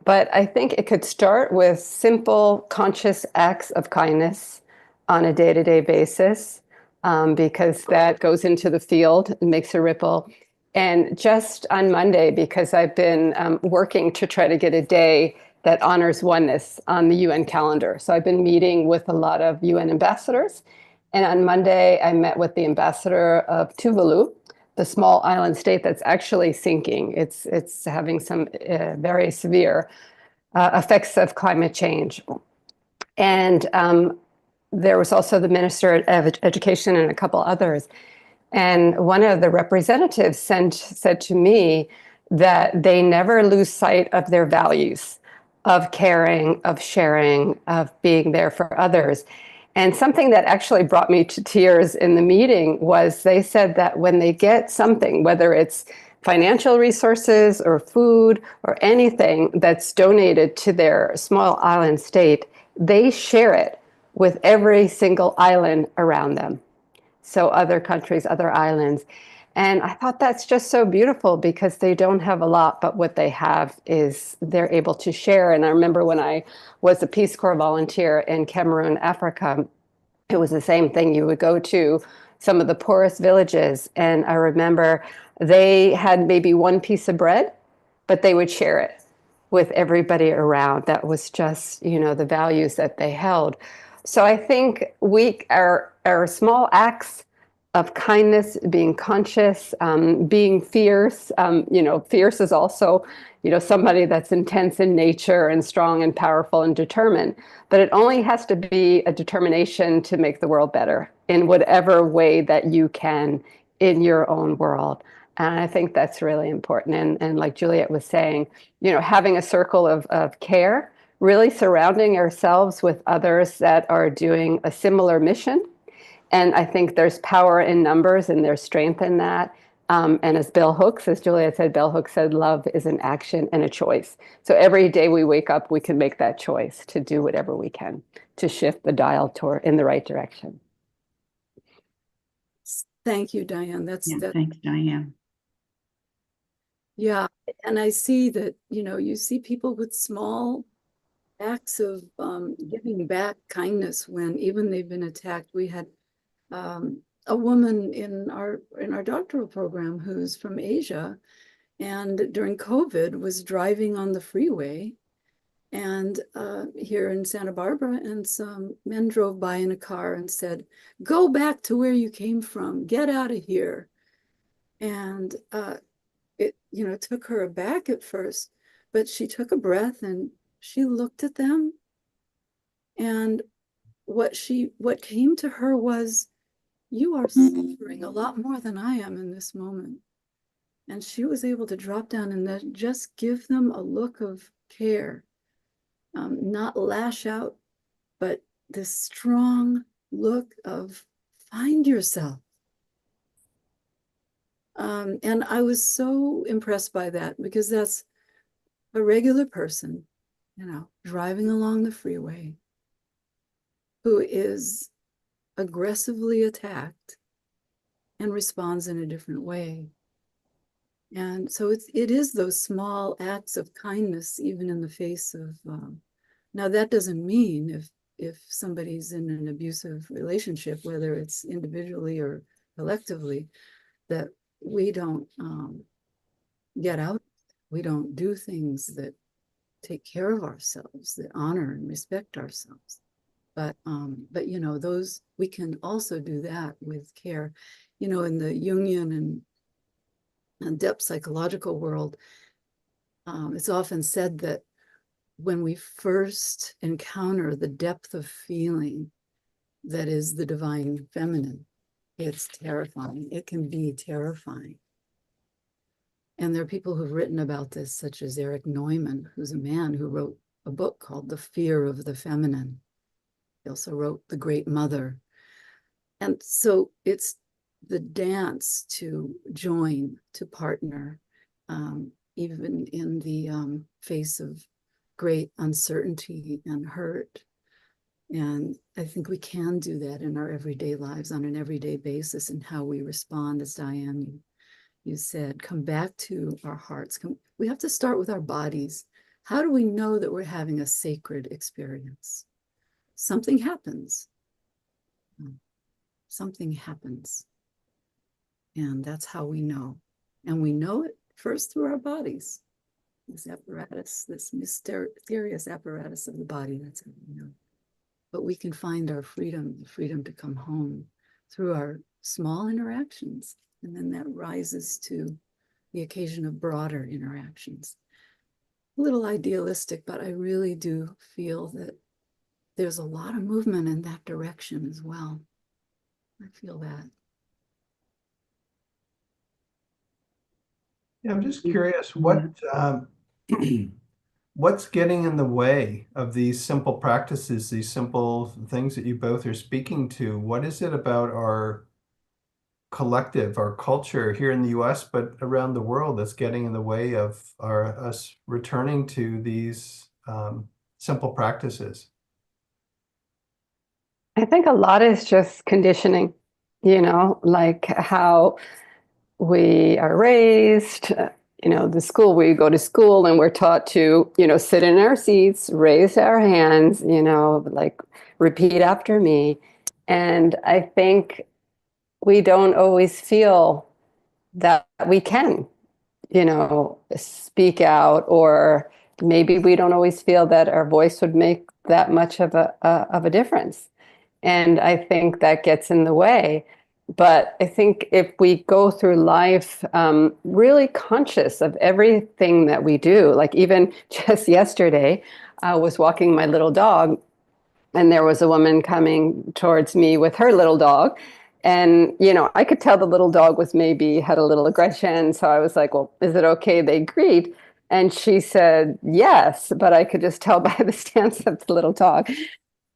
But I think it could start with simple, conscious acts of kindness on a day-to-day basis, because that goes into the field and makes a ripple. And just on Monday, because I've been working to try to get a day that honors oneness on the UN calendar. So I've been meeting with a lot of UN ambassadors. And on Monday, I met with the ambassador of Tuvalu, the small island state that's actually sinking. It's having some very severe effects of climate change. And there was also the Minister of Education and a couple others. And one of the representatives said to me that they never lose sight of their values, of caring, of sharing, of being there for others. And something that actually brought me to tears in the meeting was they said that when they get something, whether it's financial resources or food or anything that's donated to their small island state, they share it with every single island around them. So other countries, other islands. And I thought that's just so beautiful because they don't have a lot, but what they have is they're able to share. And I remember when I was a Peace Corps volunteer in Cameroon, Africa, it was the same thing. You would go to some of the poorest villages, and I remember they had maybe one piece of bread, but they would share it with everybody around. That was just, the values that they held. So I think our small acts of kindness, being conscious, being fierce. Fierce is also, somebody that's intense in nature and strong and powerful and determined. But it only has to be a determination to make the world better in whatever way that you can in your own world. And I think that's really important. And like Juliet was saying, having a circle of care, really surrounding ourselves with others that are doing a similar mission. And I think there's power in numbers and there's strength in that. And as Juliet said, Bell Hooks said, love is an action and a choice. So every day we wake up, we can make that choice to do whatever we can to shift the dial in the right direction. Thank you, Diane. Thanks, Diane. Yeah, and I see that, you see people with small acts of giving back kindness when even they've been attacked. We had a woman in our doctoral program who's from Asia, and during COVID was driving on the freeway and here in Santa Barbara, and some men drove by in a car and said, "Go back to where you came from, get out of here." And it took her aback at first, but she took a breath and she looked at them, and what came to her was, "You are suffering a lot more than I am in this moment." And she was able to drop down and then just give them a look of care, not lash out, but this strong look of find yourself. And I was so impressed by that, because that's a regular person, driving along the freeway, who is aggressively attacked and responds in a different way. And so it is those small acts of kindness, even in the face of, now that doesn't mean if somebody's in an abusive relationship, whether it's individually or collectively, that we don't get out, we don't do things that take care of ourselves, that honor and respect ourselves. But those, we can also do that with care. In the Jungian and depth psychological world, it's often said that when we first encounter the depth of feeling that is the divine feminine, it's terrifying. It can be terrifying. And there are people who've written about this, such as Eric Neumann, who's a man who wrote a book called The Fear of the Feminine. He also wrote The Great Mother. And so it's the dance to join, to partner, even in the face of great uncertainty and hurt. And I think we can do that in our everyday lives on an everyday basis, and how we respond, as Diane, you said, come back to our hearts. We have to start with our bodies. How do we know that we're having a sacred experience? Something happens. Something happens. And that's how we know. And we know it first through our bodies. This apparatus, this mysterious apparatus of the body, that's how we know. But we can find our freedom, the freedom to come home, through our small interactions. And then that rises to the occasion of broader interactions. A little idealistic, but I really do feel that there's a lot of movement in that direction as well. I feel that. Yeah, I'm just curious, what's getting in the way of these simple practices, these simple things that you both are speaking to? What is it about our collective, our culture here in the US, but around the world, that's getting in the way of us returning to these simple practices? I think a lot is just conditioning, like how we are raised, the school, we go to school and we're taught to, sit in our seats, raise our hands, like repeat after me. And I think we don't always feel that we can, speak out, or maybe we don't always feel that our voice would make that much of a difference. And I think that gets in the way. But I think if we go through life really conscious of everything that we do, like even just yesterday, I was walking my little dog, and there was a woman coming towards me with her little dog. And, you know, I could tell the little dog was maybe had a little aggression. So I was like, well, is it okay? They agreed. And she said, yes, but I could just tell by the stance of the little dog.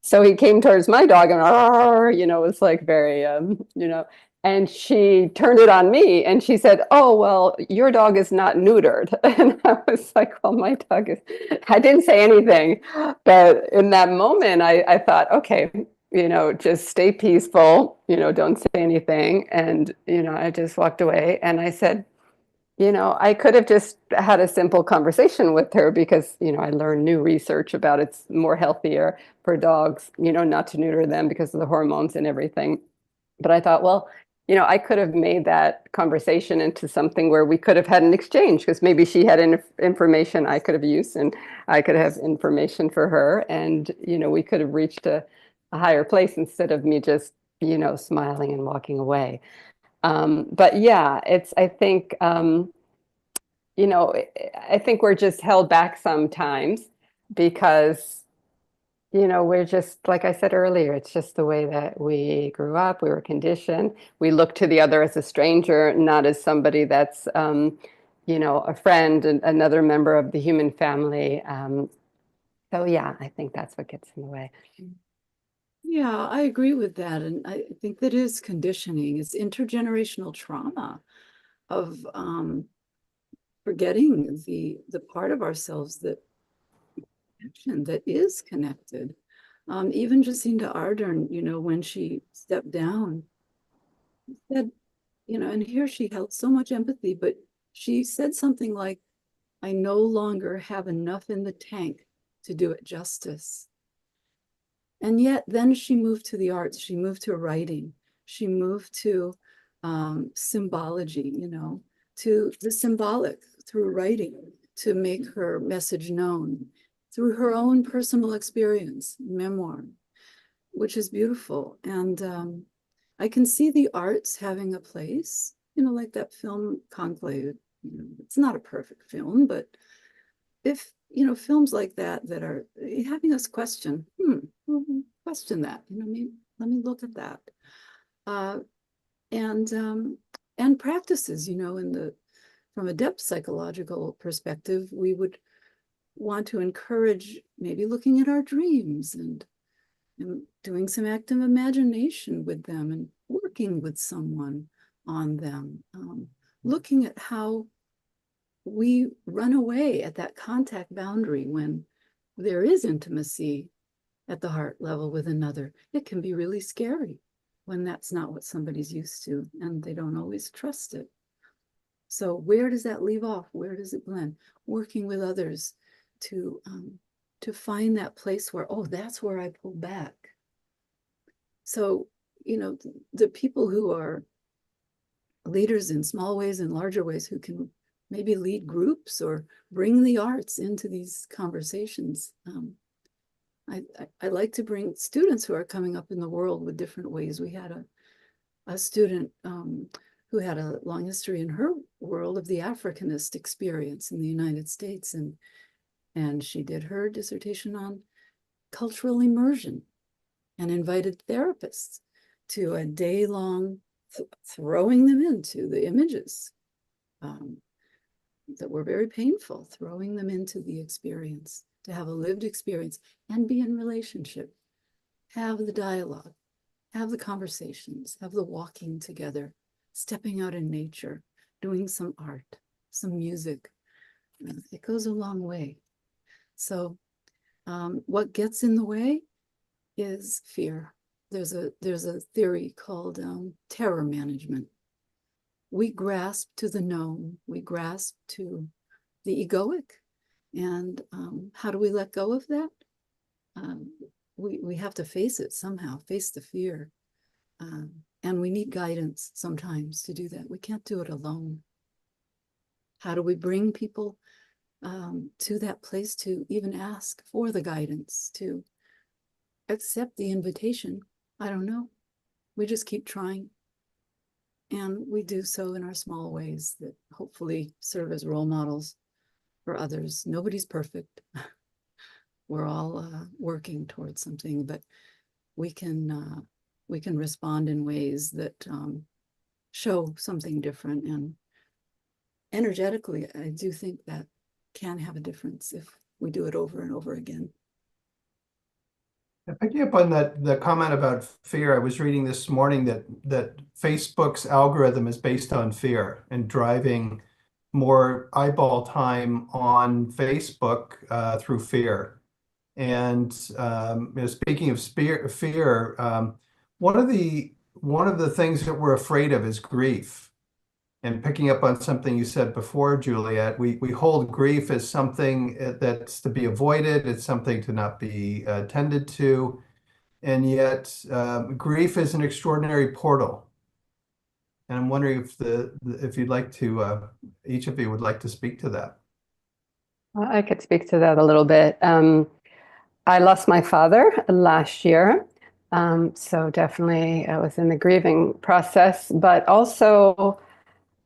So he came towards my dog and, you know, it was like very, you know, and she turned it on me and she said, oh, well, your dog is not neutered. And I was like, well, my dog is, I didn't say anything. But in that moment, I thought, okay, you know, just stay peaceful, you know, don't say anything. And, you know, I just walked away and I said, you know, I could have just had a simple conversation with her because, you know, I learned new research about it's more healthier for dogs, you know, not to neuter them because of the hormones and everything. But I thought, well, you know, I could have made that conversation into something where we could have had an exchange because maybe she had information I could have used and I could have information for her. And, you know, we could have reached a higher place instead of me just, you know, smiling and walking away. But yeah, I think, you know, I think we're just held back sometimes because, you know, we're just, like I said earlier, it's just the way that we grew up, we were conditioned. We look to the other as a stranger, not as somebody that's, you know, a friend and another member of the human family. So yeah, I think that's what gets in the way. Yeah, I agree with that. And I think that is conditioning. It's intergenerational trauma of forgetting the part of ourselves that is connected. Even Jacinda Ardern, you know, when she stepped down, said, you know, and here she held so much empathy, but she said something like, I no longer have enough in the tank to do it justice. And yet then she moved to the arts, she moved to writing, she moved to symbology, you know, to the symbolic through writing to make her message known through her own personal experience, memoir, which is beautiful. And I can see the arts having a place, you know, like that film Conclave. You know, it's not a perfect film, but if, you know, films like that that are having us question, question that, you know, let me look at that. And practices, you know, from a depth psychological perspective, we would want to encourage maybe looking at our dreams and doing some active imagination with them and working with someone on them, looking at how we run away at that contact boundary when there is intimacy at the heart level with another. It can be really scary when that's not what somebody's used to and they don't always trust it. So where does that leave off? Where does it blend? Working with others to find that place where, oh, that's where I pull back. So, you know, the people who are leaders in small ways and larger ways who can maybe lead groups or bring the arts into these conversations. I like to bring students who are coming up in the world with different ways. We had a student who had a long history in her world of the Africanist experience in the United States. And she did her dissertation on cultural immersion and invited therapists to a day-long throwing them into the images that were very painful, throwing them into the experience, to have a lived experience and be in relationship, have the dialogue, have the conversations, have the walking together, stepping out in nature, doing some art, some music. It goes a long way. So what gets in the way is fear. There's a theory called terror management. We grasp to the known, we grasp to the egoic. And how do we let go of that? We have to face it somehow, face the fear. And we need guidance sometimes to do that. We can't do it alone. How do we bring people to that place to even ask for the guidance, to accept the invitation? I don't know. We just keep trying. And we do so in our small ways that hopefully serve as role models for others. Nobody's perfect. We're all working towards something, but we can we can respond in ways that show something different. And energetically, I do think that can have a difference if we do it over and over again. Picking up on the comment about fear, I was reading this morning that Facebook's algorithm is based on fear and driving more eyeball time on Facebook through fear. And speaking of fear, one of the things that we're afraid of is grief. And picking up on something you said before, Juliet, we hold grief as something that's to be avoided. It's something to not be tended to. And yet grief is an extraordinary portal. And I'm wondering if you'd like to, each of you would like to speak to that. Well, I could speak to that a little bit. I lost my father last year. So definitely I was in the grieving process, but also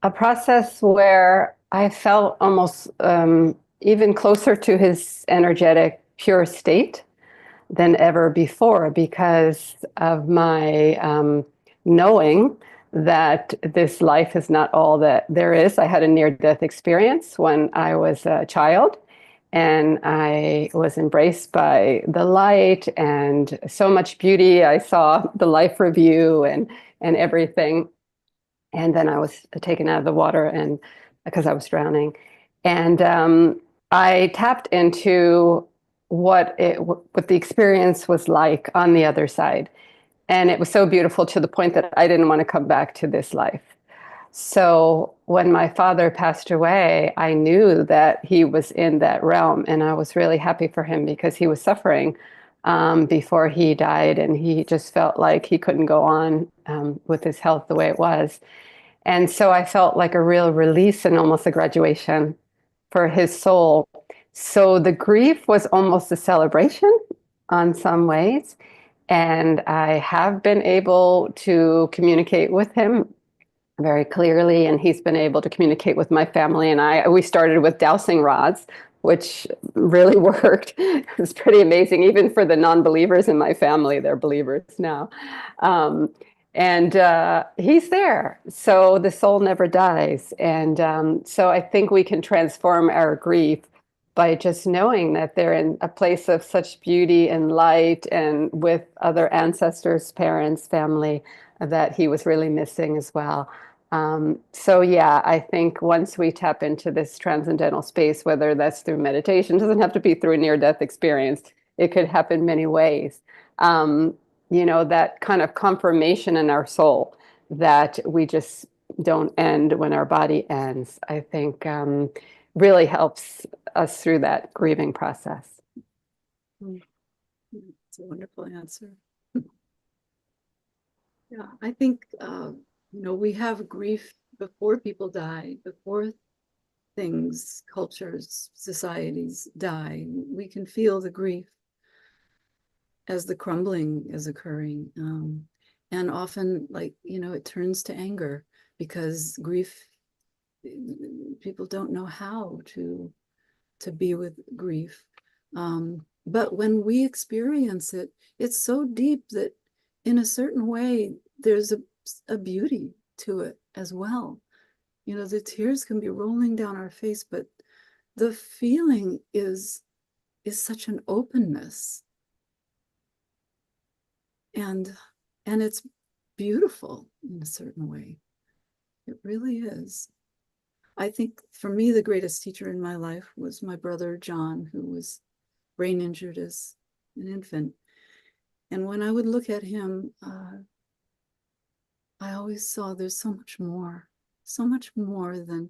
a process where I felt almost even closer to his energetic, pure state than ever before because of my knowing that this life is not all that there is. I had a near-death experience when I was a child, and I was embraced by the light and so much beauty. I saw the life review and everything. And then I was taken out of the water and because I was drowning. And I tapped into what the experience was like on the other side. And it was so beautiful to the point that I didn't want to come back to this life. So when my father passed away, I knew that he was in that realm. And I was really happy for him because he was suffering before he died. And he just felt like he couldn't go on with his health the way it was. And so I felt like a real release and almost a graduation for his soul. So the grief was almost a celebration on some ways. And I have been able to communicate with him very clearly, and he's been able to communicate with my family. And we started with dowsing rods, which really worked. It was pretty amazing, even for the non-believers in my family. They're believers now. And he's there. So the soul never dies. And so I think we can transform our grief by just knowing that they're in a place of such beauty and light and with other ancestors, parents, family that he was really missing as well. So yeah, I think once we tap into this transcendental space, whether that's through meditation, doesn't have to be through a near-death experience. It could happen many ways. That kind of confirmation in our soul that we just don't end when our body ends, I think really helps us through that grieving process. It's a wonderful answer. Yeah, I think, we have grief before people die, before things, cultures, societies die. We can feel the grief as the crumbling is occurring. And often, it turns to anger because grief, people don't know how to be with grief. But when we experience it, it's so deep that in a certain way, there's a beauty to it as well. The tears can be rolling down our face, but the feeling is such an openness. And it's beautiful in a certain way. It really is. I think for me, the greatest teacher in my life was my brother, John, who was brain injured as an infant. And when I would look at him, I always saw there's so much more than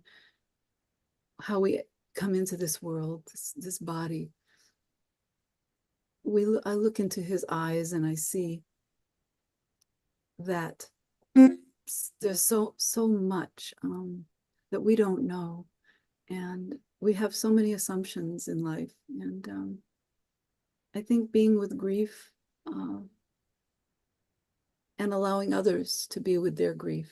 how we come into this world, this body. I look into his eyes and I see that there's so much that we don't know, and we have so many assumptions in life. And I think being with grief and allowing others to be with their grief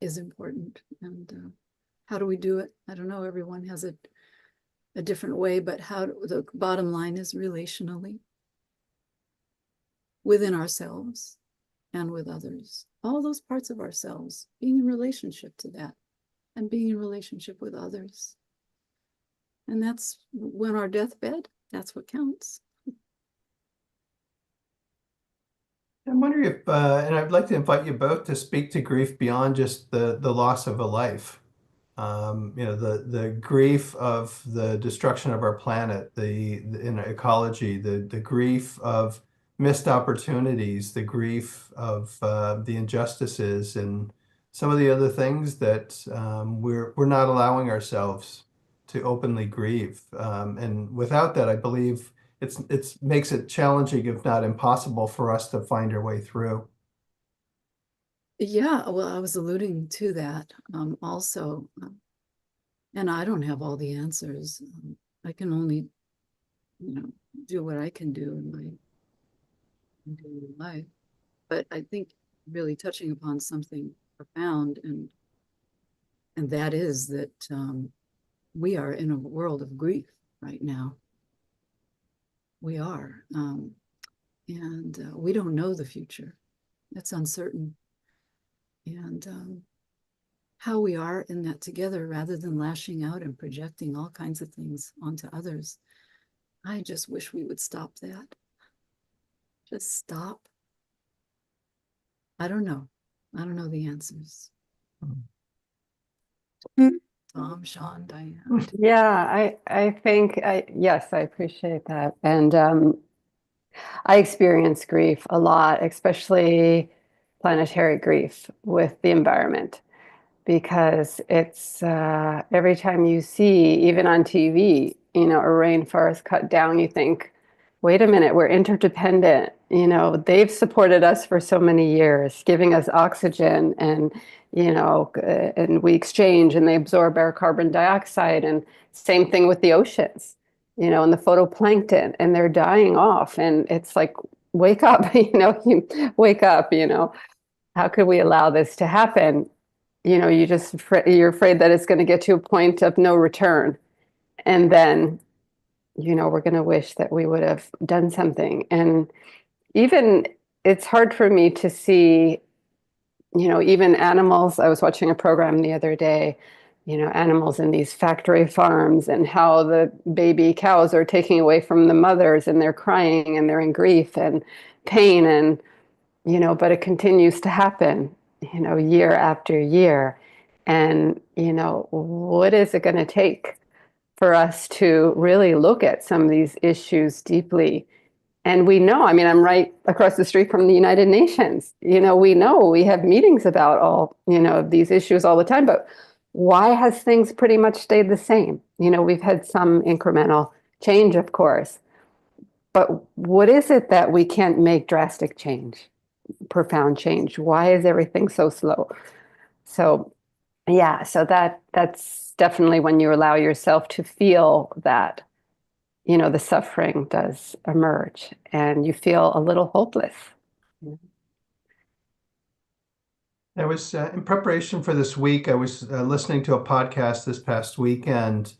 is important. And how do we do it? I don't know. Everyone has a different way, but the bottom line is relationally. within ourselves and with others. All those parts of ourselves, being in relationship to that and being in relationship with others. And that's when our deathbed, that's what counts. I'm wondering if, and I'd like to invite you both to speak to grief beyond just the loss of a life. The grief of the destruction of our planet, in ecology, the grief of missed opportunities, the grief of the injustices, and some of the other things that we're not allowing ourselves to openly grieve. And without that, I believe it makes it challenging, if not impossible, for us to find our way through. Yeah, well, I was alluding to that also. And I don't have all the answers. I can only, do what I can do in my daily life. But I think really touching upon something profound, and that is that we are in a world of grief right now. We are. And we don't know the future. That's uncertain. And how we are in that together, rather than lashing out and projecting all kinds of things onto others. I just wish we would stop that. Just stop. I don't know. I don't know the answers. Tom, Sean, Diane. Yeah, I think, yes, I appreciate that. And I experience grief a lot, especially planetary grief with the environment, because it's every time you see, even on TV, a rainforest cut down, you think, wait a minute, we're interdependent. They've supported us for so many years, giving us oxygen, and and we exchange, and they absorb our carbon dioxide, and same thing with the oceans, and the phytoplankton, and they're dying off, and it's like, wake up, wake up, how could we allow this to happen? You're afraid that it's going to get to a point of no return, and then we're going to wish that we would have done something. And even it's hard for me to see, even animals. I was watching a program the other day, animals in these factory farms, and how the baby cows are taking away from the mothers, and they're crying, and they're in grief and pain, and but it continues to happen, year after year. And what is it going to take for us to really look at some of these issues deeply? And we know, I'm right across the street from the United Nations. We know we have meetings about all, these issues all the time, but why has things pretty much stayed the same? We've had some incremental change, of course, but what is it that we can't make drastic change, profound change? Why is everything so slow? So yeah, so that's definitely when you allow yourself to feel that, the suffering does emerge, and you feel a little hopeless. I was in preparation for this week. I was listening to a podcast this past weekend,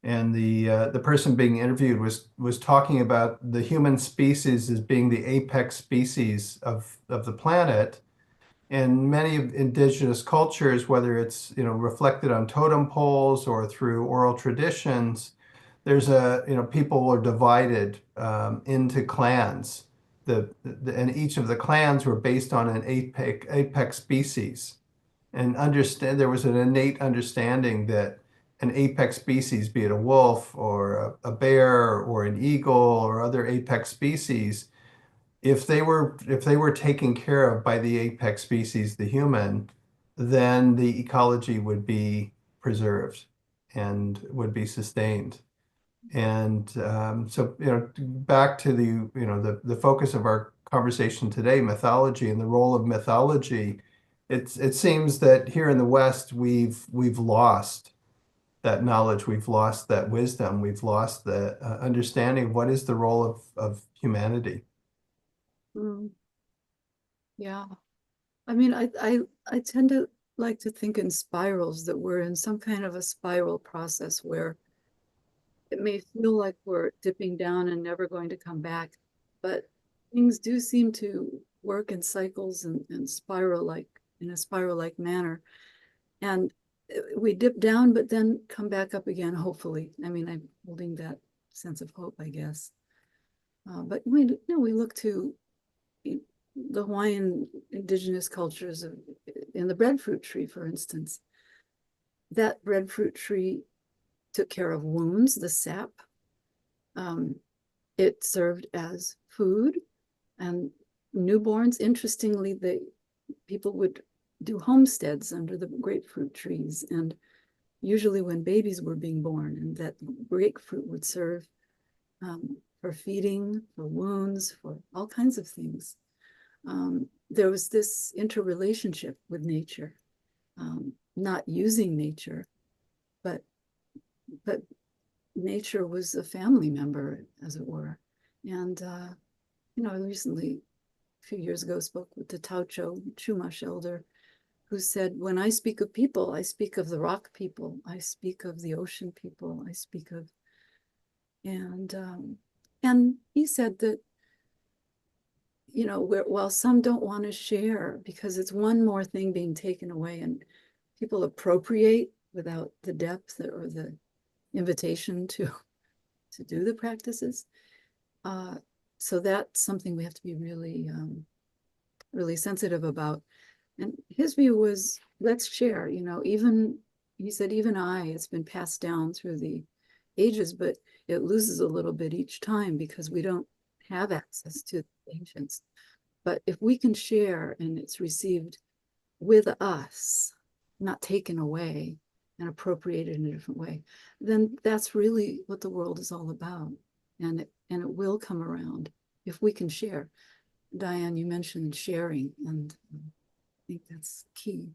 and the person being interviewed was talking about the human species as being the apex species of the planet. And many indigenous cultures, whether it's reflected on totem poles or through oral traditions, there's people are divided into clans. And each of the clans were based on an apex species, and there was an innate understanding that an apex species, be it a wolf or a bear or an eagle or other apex species, if they were taken care of by the apex species, the human, then the ecology would be preserved and would be sustained. And so, back to the focus of our conversation today, mythology and the role of mythology. It seems that here in the West, we've lost that knowledge, we've lost that wisdom, we've lost the understanding of what is the role of humanity. Yeah. I tend to like to think in spirals, that we're in some kind of a spiral process where it may feel like we're dipping down and never going to come back. But, things do seem to work in cycles and spiral in a spiral-like manner. And we dip down, but then come back up again, hopefully. I mean, I'm holding that sense of hope, I guess. But we look to the Hawaiian indigenous cultures in the breadfruit tree, for instance. That breadfruit tree took care of wounds, the sap. It served as food, and newborns, interestingly, people would do homesteads under the grapefruit trees, and usually when babies were being born, and that grapefruit would serve for feeding, for wounds, for all kinds of things. There was this interrelationship with nature, not using nature, but nature was a family member, as it were. And I recently, a few years ago, spoke with the Taucho Chumash elder, who said, when I speak of people, I speak of the rock people, I speak of the ocean people, I speak of, and he said that, while some don't want to share because it's one more thing being taken away, and people appropriate without the depth or the invitation to do the practices. So that's something we have to be really, really sensitive about. And his view was, let's share, he said, it's been passed down through the ages, but it loses a little bit each time because we don't have access to the ancients. But if we can share and it's received with us, not taken away and appropriated in a different way, then that's really what the world is all about. And it will come around if we can share. Diane, you mentioned sharing, and I think that's key.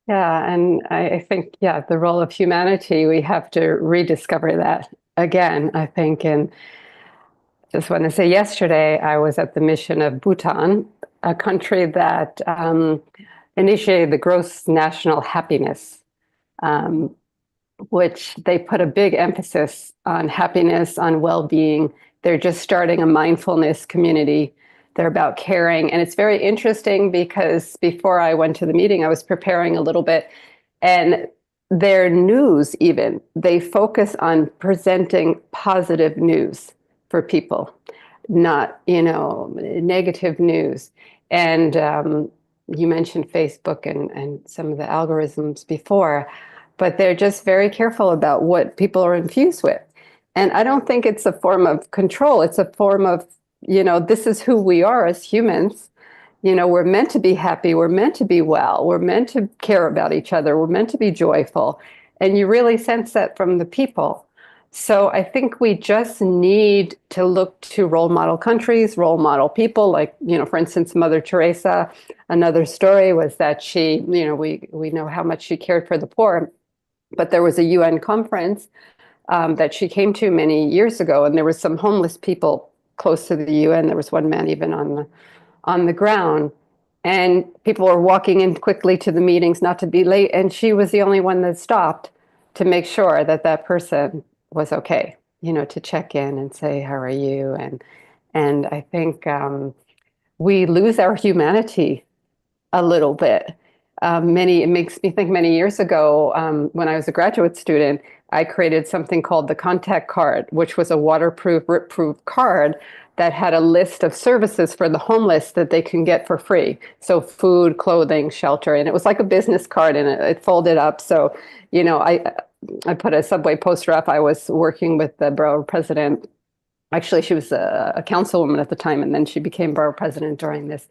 Yeah, and I think, the role of humanity, we have to rediscover that again, I think. And just want to say, yesterday I was at the mission of Bhutan, a country that initiated the gross national happiness, which they put a big emphasis on happiness, on well-being. They're just starting a mindfulness community. They're about caring. And it's very interesting because before I went to the meeting, I was preparing a little bit, and their news, even, they focus on presenting positive news for people, not, negative news. And you mentioned Facebook and some of the algorithms before, but they're just very careful about what people are infused with. And I don't think it's a form of control. It's a form of, this is who we are as humans. We're meant to be happy. We're meant to be well. We're meant to care about each other. We're meant to be joyful. And you really sense that from the people. So I think we just need to look to role model countries, role model people, like, for instance, Mother Teresa. Another story was that she, we know how much she cared for the poor, but there was a UN conference that she came to many years ago, and there were some homeless people close to the UN. There was one man even on the ground, and people were walking in quickly to the meetings not to be late, and she was the only one that stopped to make sure that that person was okay, to check in and say, how are you? And I think we lose our humanity a little bit. It makes me think many years ago, when I was a graduate student, I created something called the contact card, which was a waterproof, rip-proof card that had a list of services for the homeless that they can get for free. So food, clothing, shelter, and it was like a business card, and it folded up. So, I put a subway poster up. I was working with the borough president. Actually, she was a councilwoman at the time, and then she became borough president during this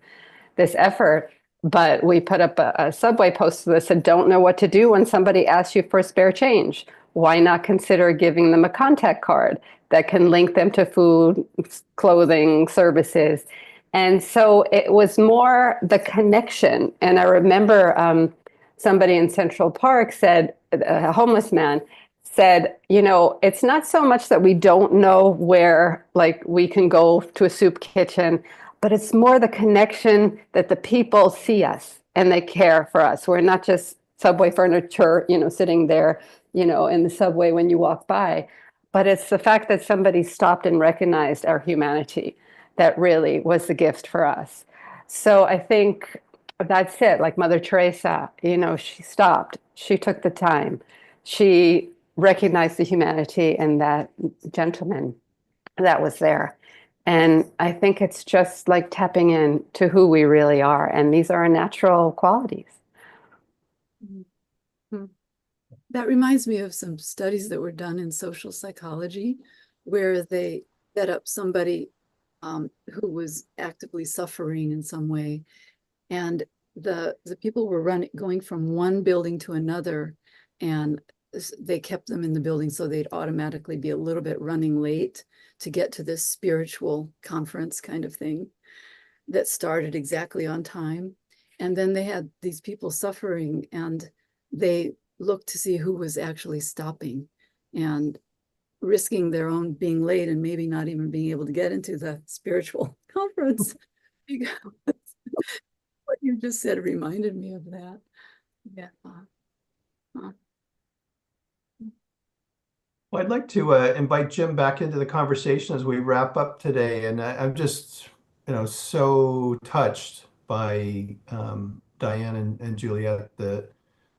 effort. But we put up a subway poster that said, don't know what to do when somebody asks you for spare change. Why not consider giving them a contact card that can link them to food, clothing, services? And so it was more the connection. And I remember somebody in Central Park said, a homeless man said, it's not so much that we don't know where, like, we can go to a soup kitchen, but it's more the connection that the people see us and they care for us. We're not just subway furniture, sitting there, in the subway when you walk by, but it's the fact that somebody stopped and recognized our humanity that really was the gift for us. So I think that's it. Like Mother Teresa, she stopped, she took the time, she recognized the humanity in that gentleman that was there. And I think it's just like tapping in to who we really are. And these are our natural qualities. Mm-hmm. That reminds me of some studies that were done in social psychology, where they set up somebody who was actively suffering in some way. And the people were going from one building to another, and they kept them in the building so they'd automatically be a little bit running late to get to this spiritual conference kind of thing that started exactly on time. And then they had these people suffering, and they looked to see who was actually stopping and risking their own being late and maybe not even being able to get into the spiritual conference. What you just said reminded me of that. Yeah. Well, I'd like to invite Jim back into the conversation as we wrap up today. And I'm just, so touched by Diane and Juliet, the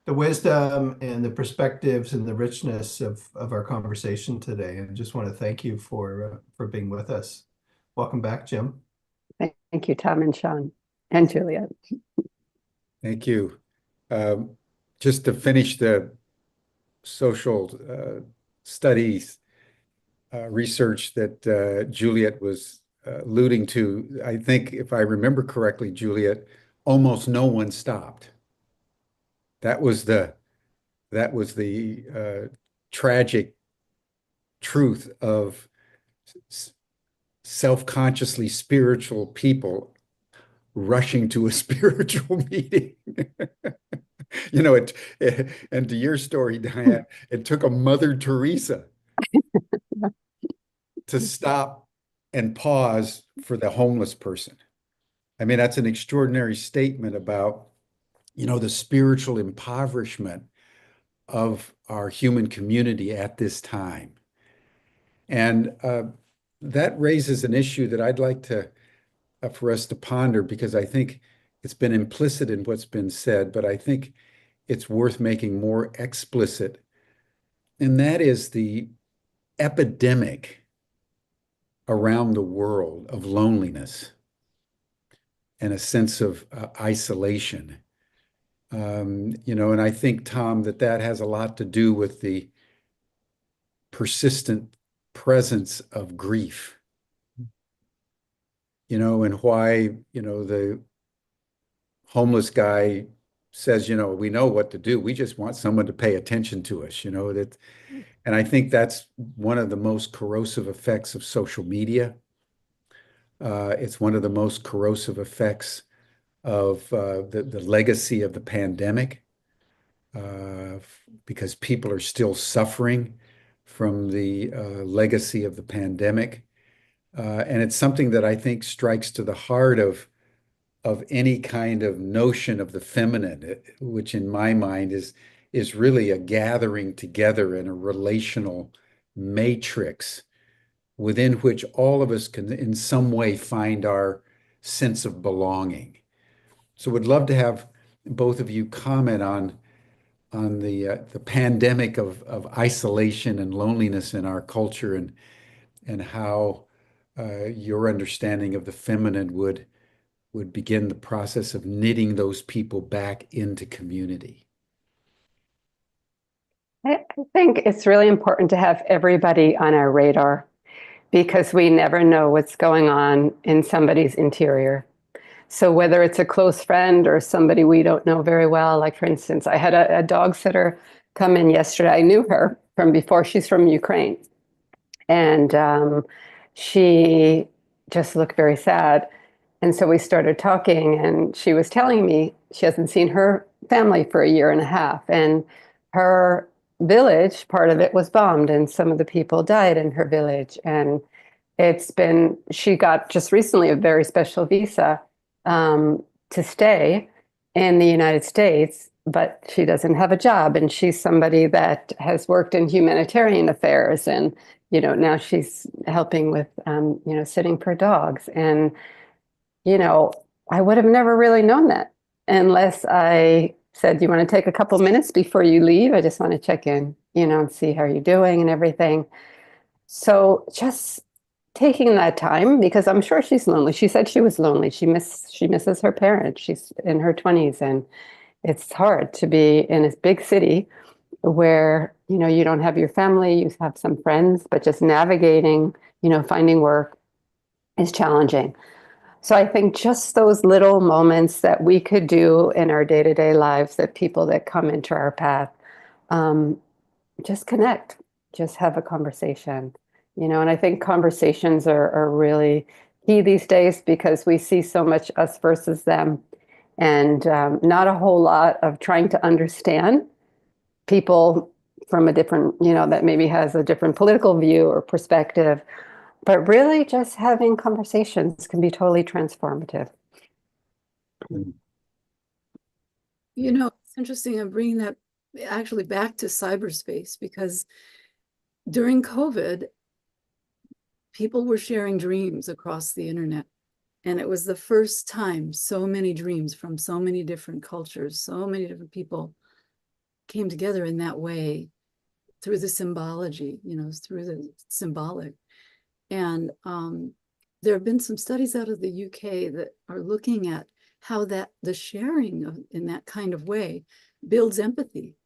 wisdom and the perspectives and the richness of our conversation today. And I just want to thank you for being with us. Welcome back, Jim. Thank you, Tom and Sean and Juliet. Thank you. Just to finish the social studies research that Juliet was alluding to, I think if I remember correctly, Juliet, almost no one stopped. That was the tragic truth of self-consciously spiritual people rushing to a spiritual meeting. And to your story, Diane, it took a Mother Teresa to stop and pause for the homeless person. I mean, that's an extraordinary statement about, the spiritual impoverishment of our human community at this time. And that raises an issue that I'd like for us to ponder, because I think it's been implicit in what's been said, but I think it's worth making more explicit. And that is the epidemic around the world of loneliness and a sense of isolation. And I think, Tom, that has a lot to do with the persistent presence of grief, and why, the homeless guy says, we know what to do. We just want someone to pay attention to us, and I think that's one of the most corrosive effects of social media. It's one of the most corrosive effects of the legacy of the pandemic, because people are still suffering from the legacy of the pandemic. And it's something that I think strikes to the heart of any kind of notion of the feminine, which in my mind is really a gathering together in a relational matrix within which all of us can in some way find our sense of belonging. So would love to have both of you comment on the pandemic of isolation and loneliness in our culture, and how your understanding of the feminine would begin the process of knitting those people back into community. I think it's really important to have everybody on our radar, because we never know what's going on in somebody's interior. So whether it's a close friend or somebody we don't know very well, like for instance, I had a dog sitter come in yesterday. I knew her from before. She's from Ukraine. And she just looked very sad. And so we started talking, and she was telling me she hasn't seen her family for 1.5 years. And her village, part of it was bombed, and some of the people died in her village. And she got just recently a very special visa to stay in the United States, but she doesn't have a job. And she's somebody that has worked in humanitarian affairs and now she's helping with, sitting for dogs. And, I would have never really known that unless I said, "Do you want to take a couple minutes before you leave? I just want to check in, and see how you're doing and everything." So just taking that time, because I'm sure she's lonely. She said she was lonely. She misses her parents. She's in her 20s, and it's hard to be in a big city where, you don't have your family, you have some friends, but just navigating, finding work is challenging. So I think just those little moments that we could do in our day-to-day lives, that people that come into our path, just connect, just have a conversation, and I think conversations are really key these days, because we see so much us versus them, and not a whole lot of trying to understand people from a different, that maybe has a different political view or perspective. But really just having conversations can be totally transformative. It's interesting. I'm bringing that actually back to cyberspace, because during COVID, people were sharing dreams across the internet. And it was the first time so many dreams from so many different cultures, so many different people came together in that way through the symbology, through the symbolic. And there have been some studies out of the UK that are looking at how that the sharing in that kind of way builds empathy.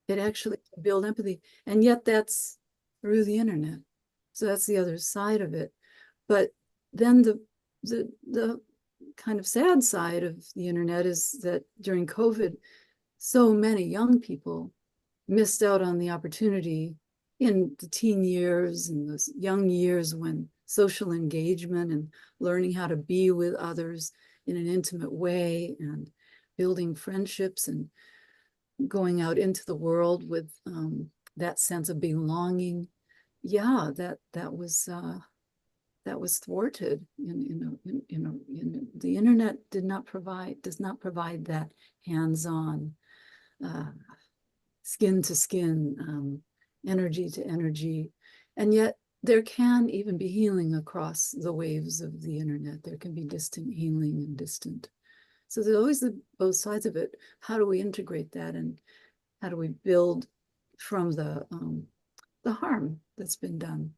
It actually builds empathy. And yet that's through the internet. So that's the other side of it. But then the kind of sad side of the internet is that during COVID, so many young people missed out on the opportunity in the teen years and those young years when social engagement and learning how to be with others in an intimate way and building friendships and going out into the world with that sense of belonging. Yeah, that was thwarted. The internet does not provide that hands-on, skin to skin, energy to energy. And yet there can even be healing across the waves of the internet. There can be distant healing and distant. So there's always both sides of it. How do we integrate that, and how do we build from the harm that's been done?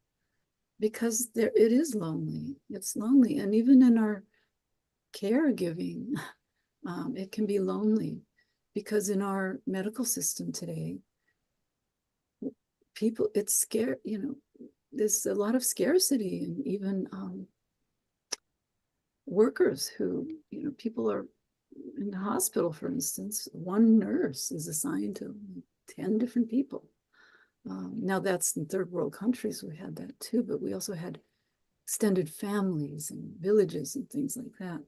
Because it is lonely. It's lonely. And even in our caregiving, it can be lonely, because in our medical system today, people, it's scared, there's a lot of scarcity, and even workers who, people are in the hospital, for instance, one nurse is assigned to 10 different people. Now that's in third world countries, we had that too, but we also had extended families and villages and things like that.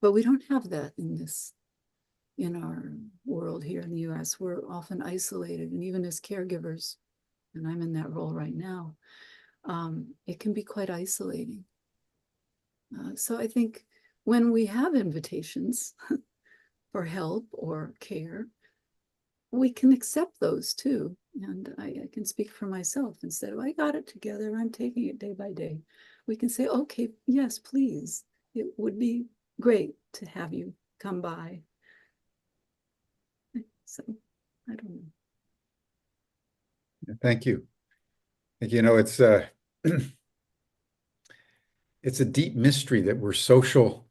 But we don't have that in our world here in the US. We're often isolated, and even as caregivers, and I'm in that role right now, it can be quite isolating. So I think when we have invitations for help or care, we can accept those too. And I can speak for myself. Instead of, "I got it together, I'm taking it day by day," we can say, "Okay, yes, please. It would be great to have you come by." So I don't know. Thank you. It's a deep mystery that we're social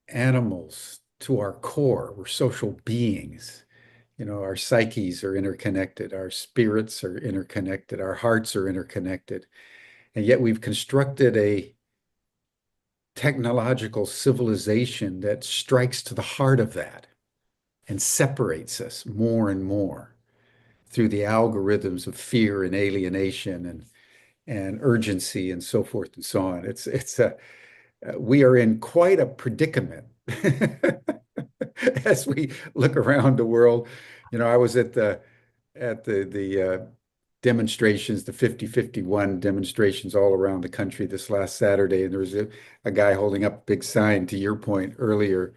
animals to our core. We're social beings. Our psyches are interconnected, our spirits are interconnected, our hearts are interconnected. And yet we've constructed a technological civilization that strikes to the heart of that and separates us more and more through the algorithms of fear and alienation and urgency and so forth and so on. We are in quite a predicament as we look around the world. I was at the demonstrations, the 50-51 demonstrations all around the country this last Saturday, and there was a guy holding up a big sign, to your point earlier,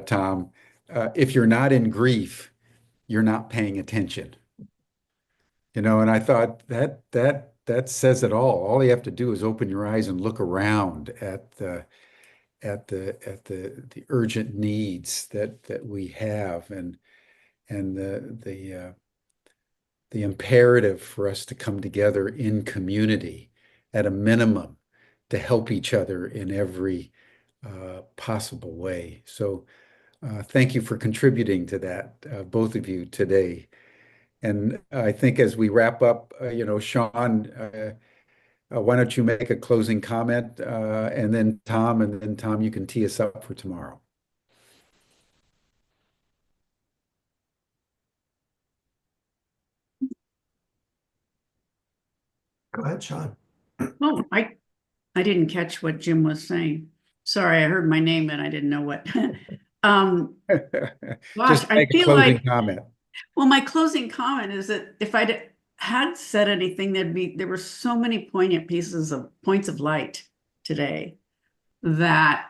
Tom. If you're not in grief, you're not paying attention. And I thought that says it all. All you have to do is open your eyes and look around at the urgent needs that we have, and the imperative for us to come together in community at a minimum to help each other in every possible way. So thank you for contributing to that, both of you today. And I think as we wrap up, Sean, why don't you make a closing comment, and then Tom, you can tee us up for tomorrow. Go ahead, Sean. Oh, I didn't catch what Jim was saying. Sorry, I heard my name and I didn't know what. Gosh, Just I make a feel closing like, comment. well, my closing comment is that if I had said anything, there were so many poignant points of light today that,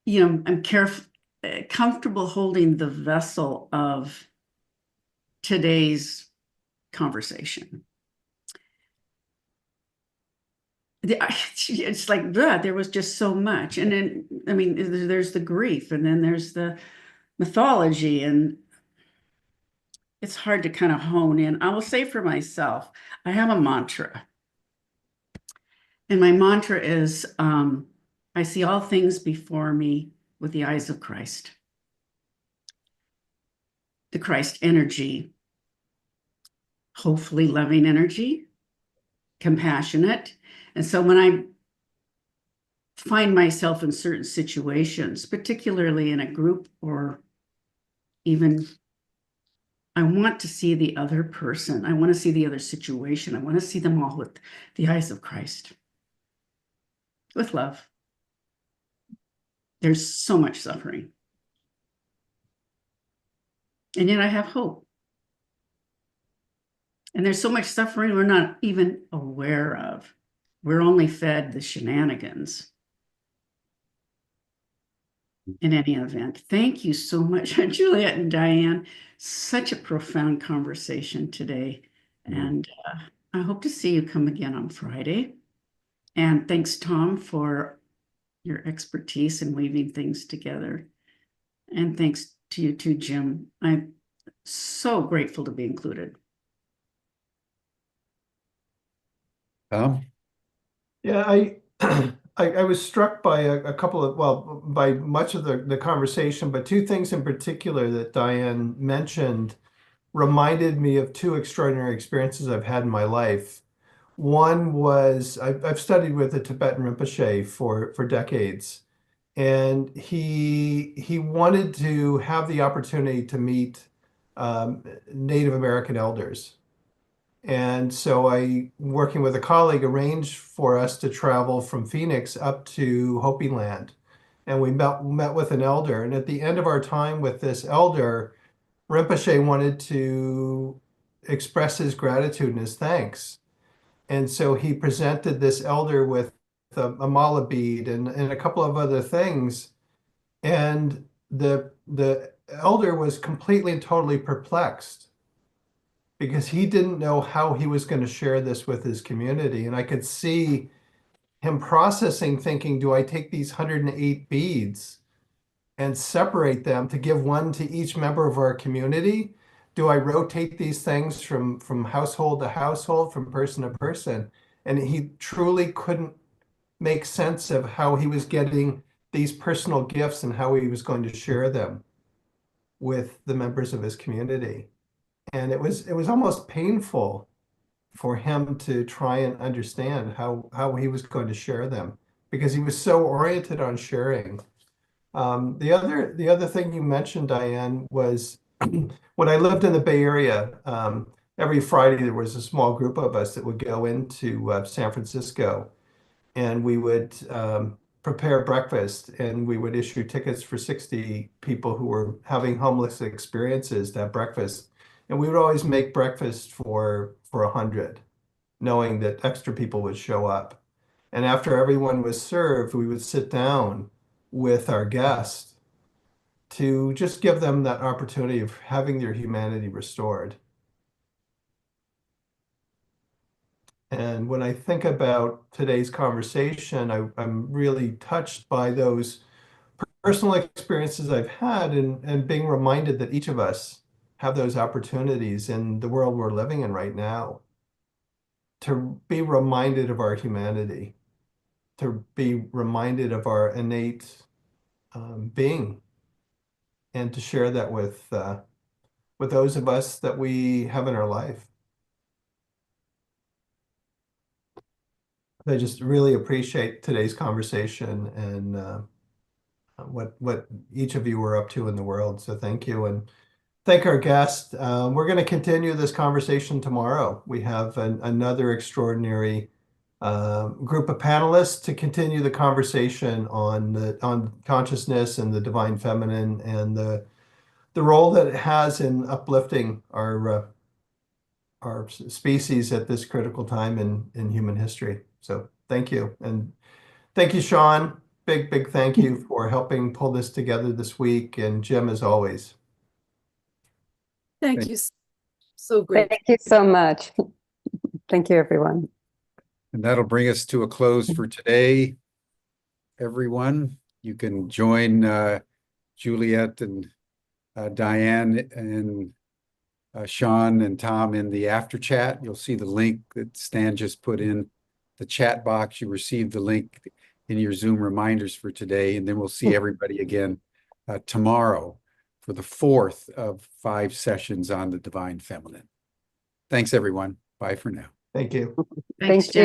I'm comfortable holding the vessel of today's conversation. It's like, there was just so much. And then, I mean, there's the grief, and then there's the mythology, and it's hard to kind of hone in. I will say for myself, I have a mantra. And my mantra is, I see all things before me with the eyes of Christ. The Christ energy, hopefully loving energy, compassionate. And so when I find myself in certain situations, particularly in a group, or even I want to see the other person, I want to see the other situation, I want to see them all with the eyes of Christ, with love. There's so much suffering. And yet I have hope. And there's so much suffering we're not even aware of. We're only fed the shenanigans. In any event, thank you so much, Juliet and Diane. Such a profound conversation today. And I hope to see you come again on Friday. And thanks, Tom, for your expertise in weaving things together. And thanks to you too, Jim. I'm so grateful to be included. Tom? Yeah, I was struck by a couple of, well, by much of the conversation, but two things in particular that Diane mentioned reminded me of two extraordinary experiences I've had in my life. One was I've studied with a Tibetan Rinpoche for decades, and he wanted to have the opportunity to meet Native American elders. And so I, working with a colleague, arranged for us to travel from Phoenix up to Hopi Land. And we met with an elder. And at the end of our time with this elder, Rinpoche wanted to express his gratitude and his thanks. And so he presented this elder with a mala bead and a couple of other things. And the elder was completely and totally perplexed because he didn't know how he was going to share this with his community. And I could see him processing, thinking, do I take these 108 beads and separate them to give one to each member of our community? Do I rotate these things from household to household, from person to person? And he truly couldn't make sense of how he was getting these personal gifts and how he was going to share them with the members of his community. And it was almost painful for him to try and understand how he was going to share them, because he was so oriented on sharing. The other thing you mentioned, Diane, was when I lived in the Bay Area, every Friday there was a small group of us that would go into San Francisco, and we would prepare breakfast, and we would issue tickets for 60 people who were having homeless experiences to have breakfast. And we would always make breakfast for 100, knowing that extra people would show up. And after everyone was served, we would sit down with our guests to just give them that opportunity of having their humanity restored. And when I think about today's conversation, I'm really touched by those personal experiences I've had and being reminded that each of us have those opportunities in the world we're living in right now to be reminded of our humanity, to be reminded of our innate being, and to share that with those of us that we have in our life. I just really appreciate today's conversation and what each of you were up to in the world. So thank you, and thank our guest. We're going to continue this conversation tomorrow. We have another extraordinary group of panelists to continue the conversation on consciousness and the divine feminine and the role that it has in uplifting our species at this critical time in human history. So thank you. And thank you, Sean. Big thank you for helping pull this together this week. And Jim, as always. Thank you. So great. Thank you so much. Thank you, everyone. And that'll bring us to a close for today, everyone. You can join Juliet and Diane and Sean and Tom in the after chat. You'll see the link that Stan just put in the chat box. You received the link in your Zoom reminders for today, and then we'll see everybody again tomorrow for the 4th of 5 sessions on the divine feminine. Thanks, everyone. Bye for now. Thank you. Thanks, Thank you.